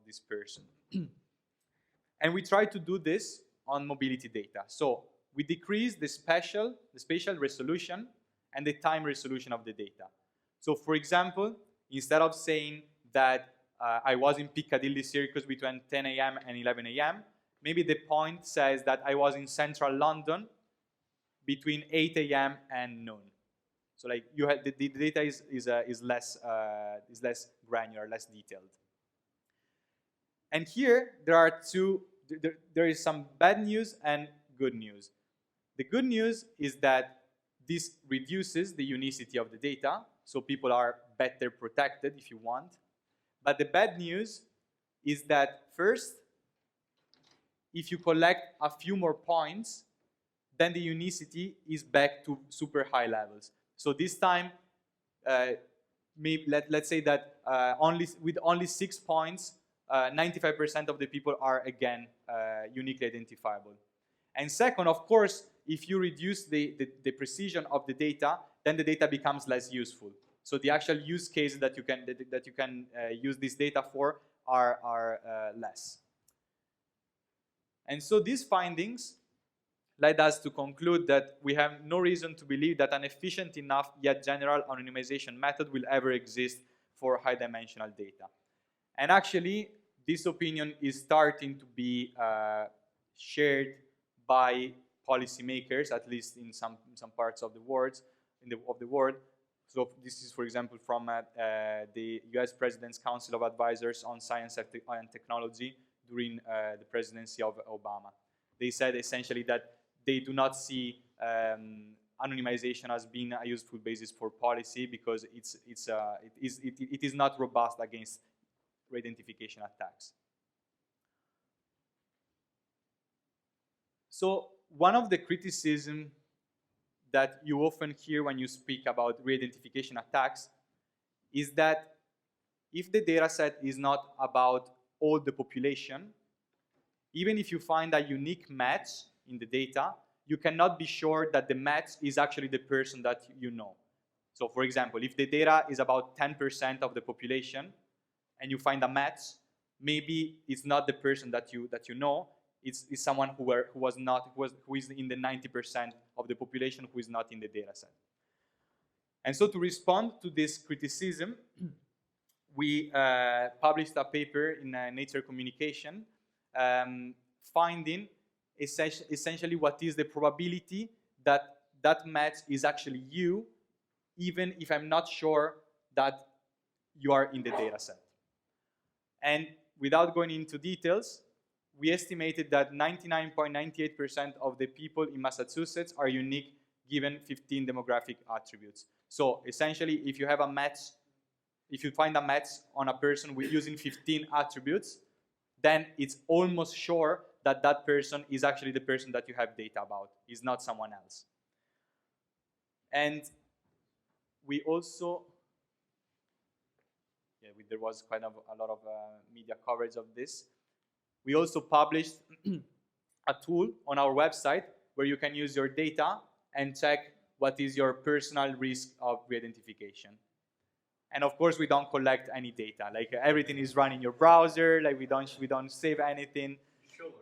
this person. And we try to do this on mobility data. So we decrease the spatial resolution and the time resolution of the data. So for example, instead of saying that I was in Piccadilly Circus between 10 a.m. and 11 a.m., maybe the point says that I was in central London between 8 a.m. and noon. So like you have the data is less granular, less detailed. And here there is some bad news and good news. The good news is that this reduces the unicity of the data, so people are better protected if you want. But the bad news is that first, if you collect a few more points, then the unicity is back to super high levels. So this time, maybe let's say that with only 6 points, 95% of the people are again uniquely identifiable. And second, of course, if you reduce the precision of the data, then the data becomes less useful. So the actual use cases that you can use this data for are less. And so these findings led us to conclude that we have no reason to believe that an efficient enough yet general anonymization method will ever exist for high-dimensional data. And actually, this opinion is starting to be shared by policymakers, at least in some parts of the world. So this is, for example, from the US President's Council of Advisors on Science and Technology during the presidency of Obama. They said essentially that they do not see anonymization as being a useful basis for policy because it is not robust against re-identification attacks. So one of the criticisms that you often hear when you speak about re-identification attacks is that if the data set is not about all the population, even if you find a unique match in the data, you cannot be sure that the match is actually the person that you know. So for example, if the data is about 10% of the population and you find a match, maybe it's not the person that you know, it's someone who is in the 90% of the population who is not in the data set. And so to respond to this criticism, we published a paper in Nature Communication finding essentially what is the probability that that match is actually you, even if I'm not sure that you are in the data set. And without going into details, we estimated that 99.98% of the people in Massachusetts are unique given 15 demographic attributes. So essentially, if you have a match, if you find a match on a person with using 15 attributes, then it's almost sure that that person is actually the person that you have data about, is not someone else. And we also, there was quite a lot of media coverage of this. We also published a tool on our website where you can use your data and check what is your personal risk of re-identification. And of course, we don't collect any data. Like everything is run in your browser. Like we don't save anything. Sure.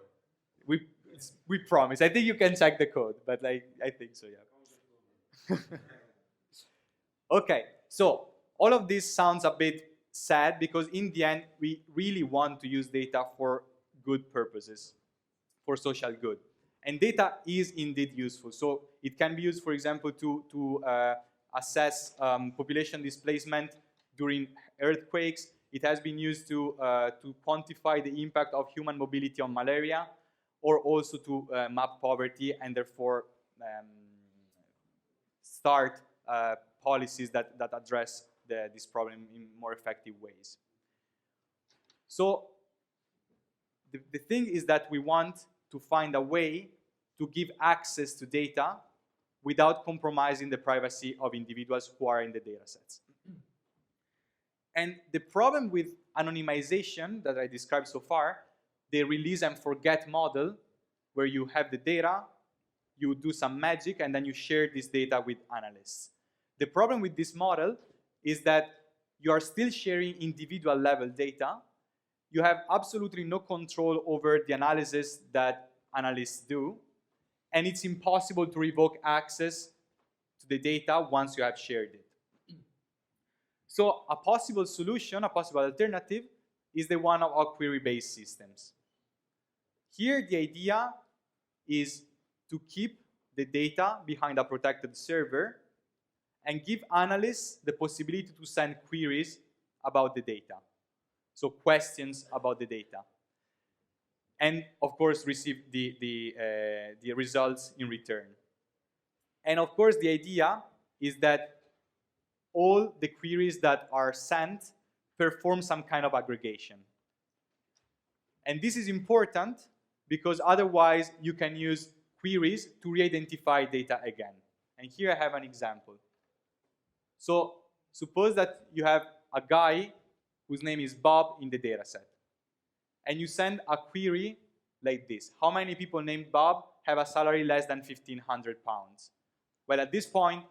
We promise. I think you can check the code, but like I think so, yeah. Okay, so all of this sounds a bit sad because in the end, we really want to use data for good purposes, for social good. And data is indeed useful. So it can be used, for example, to assess population displacement during earthquakes. It has been used to quantify the impact of human mobility on malaria, or also to map poverty and therefore start policies that address this problem in more effective ways. So the thing is that we want to find a way to give access to data without compromising the privacy of individuals who are in the data sets. And the problem with anonymization that I described so far, the release and forget model, where you have the data, you do some magic, and then you share this data with analysts. The problem with this model is that you are still sharing individual level data. You have absolutely no control over the analysis that analysts do, and it's impossible to revoke access to the data once you have shared it. So a possible solution, a possible alternative, is the one of query-based systems. Here, the idea is to keep the data behind a protected server and give analysts the possibility to send queries about the data. So questions about the data. And of course, receive the results in return. And of course, the idea is that all the queries that are sent perform some kind of aggregation. And this is important because otherwise you can use queries to re-identify data again. And here I have an example. So suppose that you have a guy whose name is Bob in the data set. And you send a query like this. How many people named Bob have a salary less than £1,500? Well, at this point,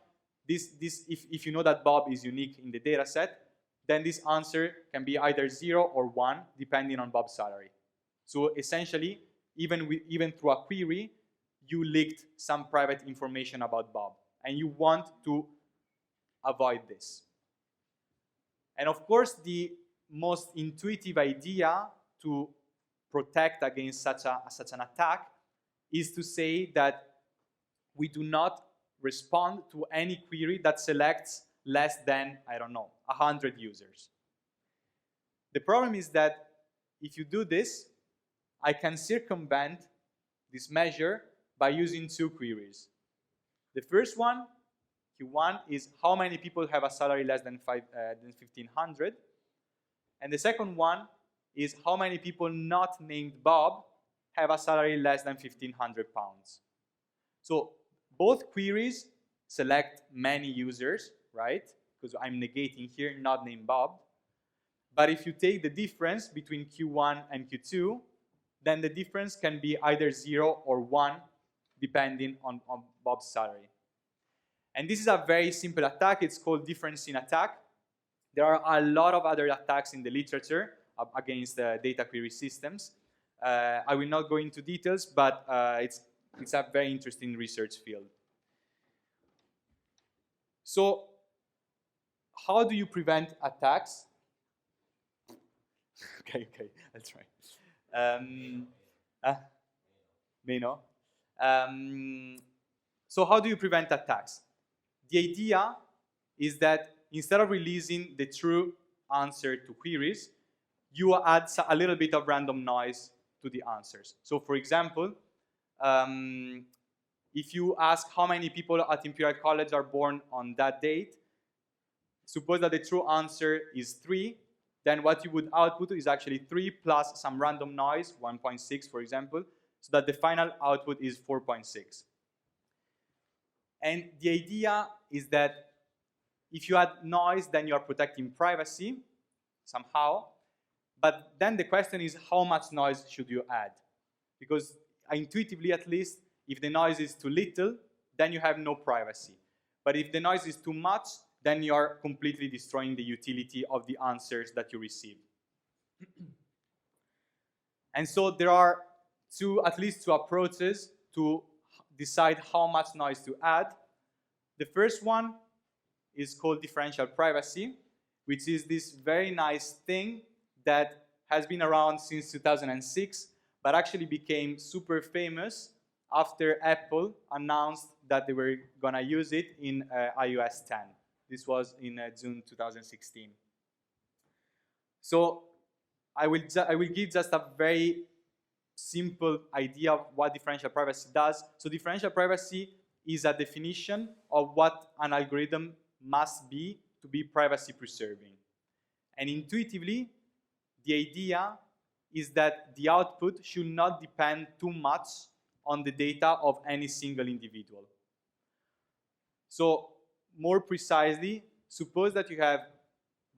if you know that Bob is unique in the data set, then this answer can be either 0 or 1, depending on Bob's salary. So essentially, even through a query, you leaked some private information about Bob, and you want to avoid this. And of course, the most intuitive idea to protect against such an attack is to say that we do not respond to any query that selects less than, I don't know, 100 users. The problem is that if you do this, I can circumvent this measure by using two queries. The first one, Q1, is how many people have a salary less than 1,500. And the second one is how many people not named Bob have a salary less than 1,500 pounds. So both queries select many users, right? Because I'm negating here, not named Bob. But if you take the difference between Q1 and Q2, then the difference can be either 0 or 1, depending on Bob's salary. And this is a very simple attack. It's called differencing attack. There are a lot of other attacks in the literature against data query systems. I will not go into details, but it's a very interesting research field. So how do you prevent attacks? Okay, I'll try. Meno. So how do you prevent attacks? The idea is that instead of releasing the true answer to queries, you add a little bit of random noise to the answers. So for example, if you ask how many people at Imperial College are born on that date, suppose that the true answer is 3, then what you would output is actually 3 plus some random noise, 1.6 for example, so that the final output is 4.6. And the idea is that if you add noise, then you are protecting privacy somehow. But then the question is, how much noise should you add? Because intuitively, at least, if the noise is too little, then you have no privacy. But if the noise is too much, then you are completely destroying the utility of the answers that you receive. And so there are at least two approaches to decide how much noise to add. The first one is called differential privacy, which is this very nice thing that has been around since 2006, but actually became super famous after Apple announced that they were going to use it in iOS 10. This was in June 2016. So I will give just a very simple idea of what differential privacy does. So differential privacy is a definition of what an algorithm must be to be privacy preserving. And intuitively, the idea is that the output should not depend too much on the data of any single individual. So more precisely, suppose that you have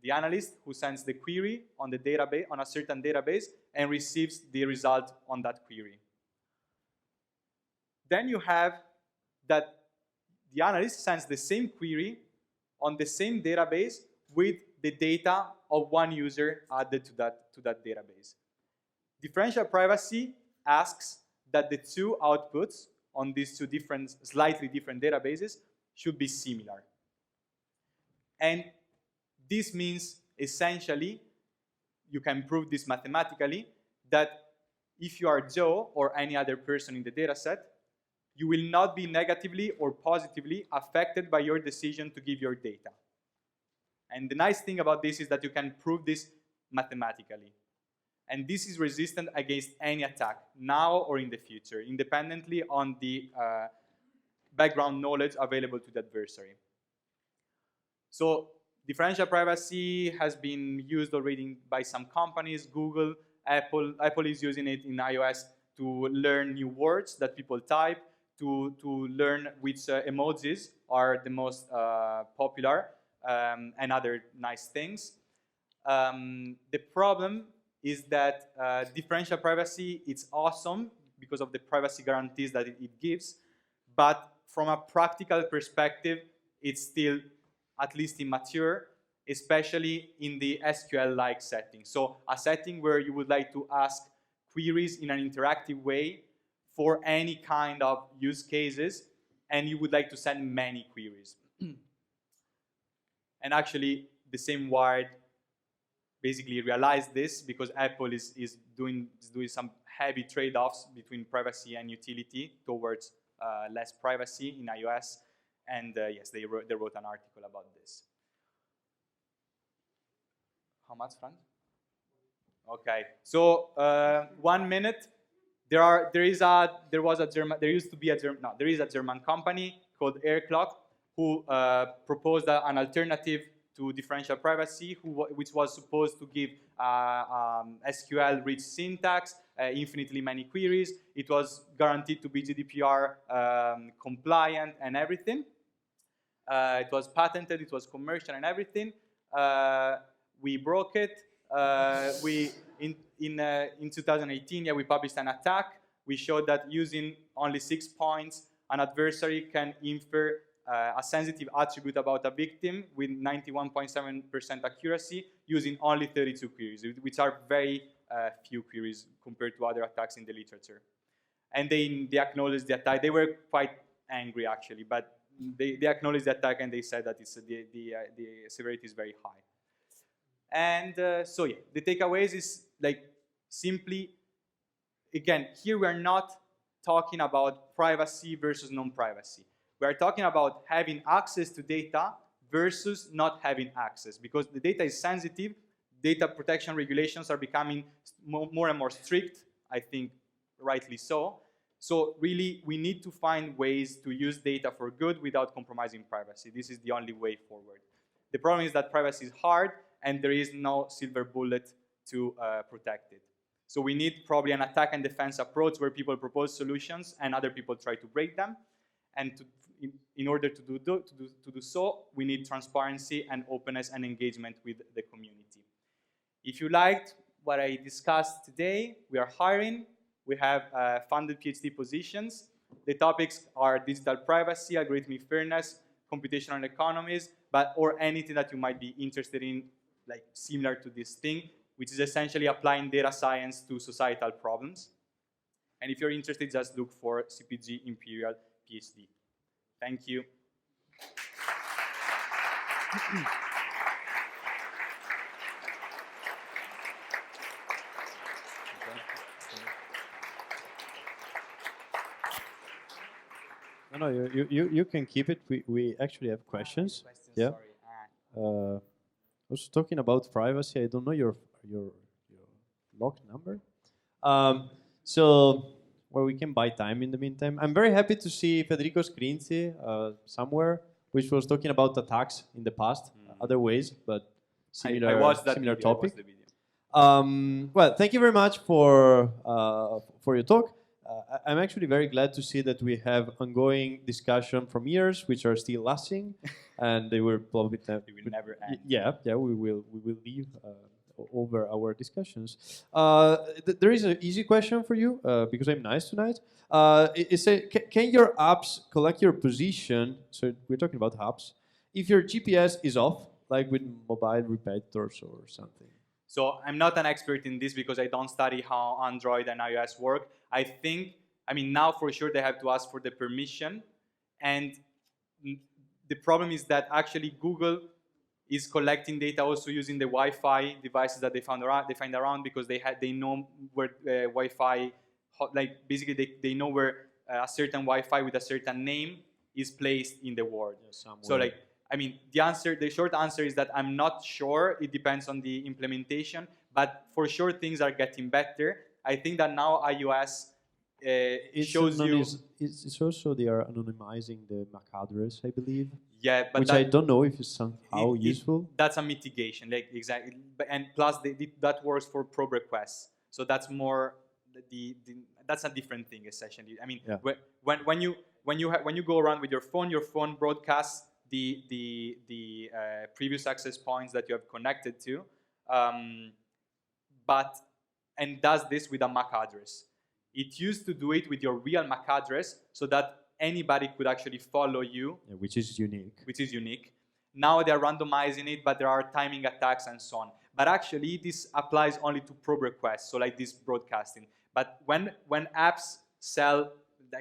the analyst who sends the query on the database, on a certain database, and receives the result on that query. Then you have that the analyst sends the same query on the same database with the data of one user added to that database. Differential privacy asks that the two outputs on these two slightly different databases should be similar. And this means essentially, you can prove this mathematically, that if you are Joe or any other person in the dataset, you will not be negatively or positively affected by your decision to give your data. And the nice thing about this is that you can prove this mathematically. And this is resistant against any attack, now or in the future, independently on the background knowledge available to the adversary. So differential privacy has been used already by some companies, Google, Apple. Apple is using it in iOS to learn new words that people type, to learn which emojis are the most popular, and other nice things. The problem is that differential privacy, it's awesome because of the privacy guarantees that it gives, but from a practical perspective, it's still at least immature, especially in the SQL-like setting. So a setting where you would like to ask queries in an interactive way for any kind of use cases, and you would like to send many queries. And actually, the same wired basically realized this because Apple is doing some heavy trade-offs between privacy and utility towards less privacy in iOS. And yes, they wrote an article about this. How much, Frank? Okay, so 1 minute. There is a German company called AirClock who proposed an alternative to differential privacy, which was supposed to give SQL-rich syntax, infinitely many queries. It was guaranteed to be GDPR compliant and everything. It was patented, it was commercial and everything. We broke it. In 2018, we published an attack. We showed that using only 6 points, an adversary can infer a sensitive attribute about a victim with 91.7% accuracy using only 32 queries, which are very few queries compared to other attacks in the literature. And they acknowledged the attack. They were quite angry, actually, but they acknowledged the attack and they said that the severity is very high. And so yeah, the takeaways is like simply, again, here we are not talking about privacy versus non-privacy. We are talking about having access to data versus not having access, because the data is sensitive. Data protection regulations are becoming more and more strict, I think rightly so. So really, we need to find ways to use data for good without compromising privacy. This is the only way forward. The problem is that privacy is hard, and there is no silver bullet to protect it. So we need probably an attack and defense approach where people propose solutions and other people try to break them. And in order to do so, we need transparency and openness and engagement with the community. If you liked what I discussed today, we are hiring. We have funded PhD positions. The topics are digital privacy, algorithmic fairness, computational economies, or anything that you might be interested in, like similar to this thing, which is essentially applying data science to societal problems. And if you're interested, just look for CPG Imperial PhD. Thank you. No, you can keep it. We actually have questions. Yeah. Also talking about privacy, I don't know your lock number. So we can buy time in the meantime. I'm very happy to see Federico Scrinzi somewhere, which was talking about attacks in the past, other ways, but similar, I watched that similar video. topic. I watched the video. Well, thank you very much for your talk. I'm actually very glad to see that we have ongoing discussion from years, which are still lasting, and they will probably It will never end. Yeah, we will leave over our discussions. There is an easy question for you because I'm nice tonight. Can your apps collect your position? So we're talking about apps. If your GPS is off, like with mobile repeaters or something. So I'm not an expert in this because I don't study how Android and iOS work. I mean, now for sure they have to ask for the permission. And the problem is that actually Google is collecting data also using the Wi-Fi devices that they find around because they know where Wi-Fi, like basically they know where a certain Wi-Fi with a certain name is placed in the world. Yeah, so like, I mean, the short answer is that I'm not sure. It depends on the implementation, but for sure things are getting better. I think that now iOS shows you. It's also they are anonymizing the MAC address, I believe. Yeah, but which I don't know if it's somehow useful. That's a mitigation, like exactly, and plus that works for probe requests. So that's more that's a different thing essentially. I mean, yeah. when you go around with your phone broadcasts the previous access points that you have connected to, and does this with a MAC address. It used to do it with your real MAC address so that anybody could actually follow you. Yeah, which is unique. Now they are randomizing it, but there are timing attacks and so on. But actually, this applies only to probe requests, so like this broadcasting. But when apps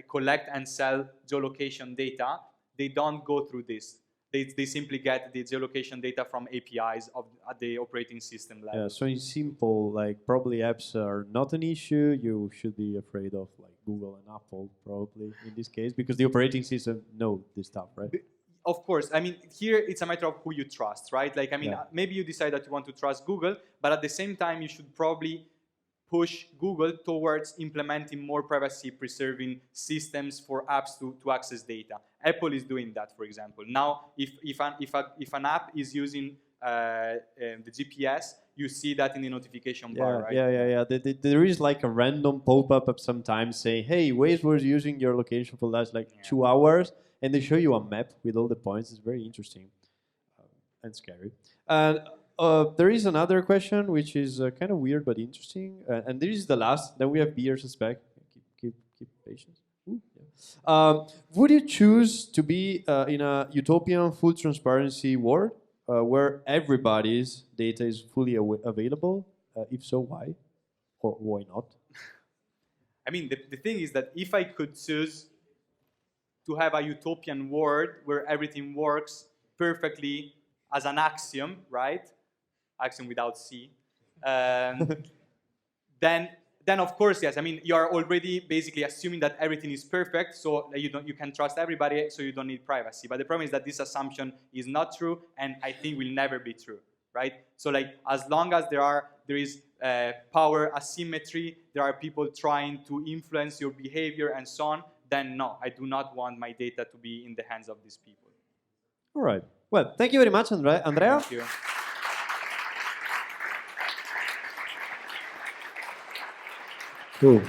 collect and sell geolocation data, they don't go through this. They simply get the geolocation data from APIs at the operating system level. Yeah, so in simple, like probably apps are not an issue. You should be afraid of like Google and Apple probably in this case because the operating system know this stuff, right? Of course, I mean, here it's a matter of who you trust, right? Like, I mean, maybe you decide that you want to trust Google, but at the same time, you should probably push Google towards implementing more privacy-preserving systems for apps to access data. Apple is doing that, for example. Now, if an app is using the GPS, you see that in the notification bar, right? Yeah. There is like a random pop-up sometimes saying, "Hey, Waze was using your location for the last like 2 hours," and they show you a map with all the points. It's very interesting and scary. And there is another question which is kind of weird but interesting, and this is the last. Then we have beers and spec. Keep patience. Would you choose to be in a utopian full transparency world where everybody's data is fully available? If so, why? Or why not? I mean, the thing is that if I could choose to have a utopian world where everything works perfectly as an axiom, right? Axiom without C. Then of course, yes. I mean, you are already basically assuming that everything is perfect, so you can trust everybody, so you don't need privacy. But the problem is that this assumption is not true, and I think will never be true, right? So like, as long as there is power asymmetry, there are people trying to influence your behavior and so on, then no, I do not want my data to be in the hands of these people. All right. Well, thank you very much, Andrea. Thank you. Cool.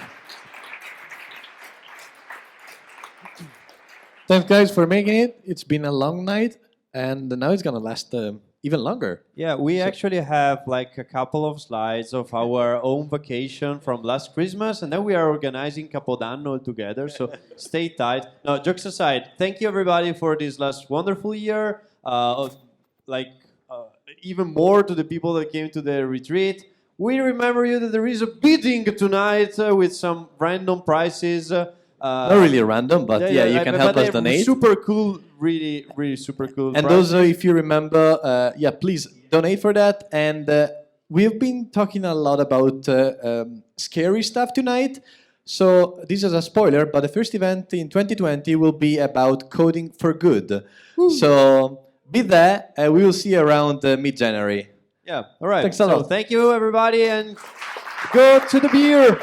Thanks, guys, for making it. It's been a long night, and now it's gonna last even longer. Yeah, we actually have like a couple of slides of our own vacation from last Christmas, and then we are organizing Capodanno together. So stay tight. No, jokes aside, thank you everybody for this last wonderful year. Even more to the people that came to the retreat. We remember you that there is a bidding tonight with some random prizes. Not really random, but you can help us donate. Super cool, really, really super cool. And prizes. also, if you remember, please donate for that. And we've been talking a lot about scary stuff tonight. So this is a spoiler, but the first event in 2020 will be about coding for good. Woo. So be there. We will see you around mid-January. Yeah, all right. Thanks a lot. Thank you, everybody, and go to the beer.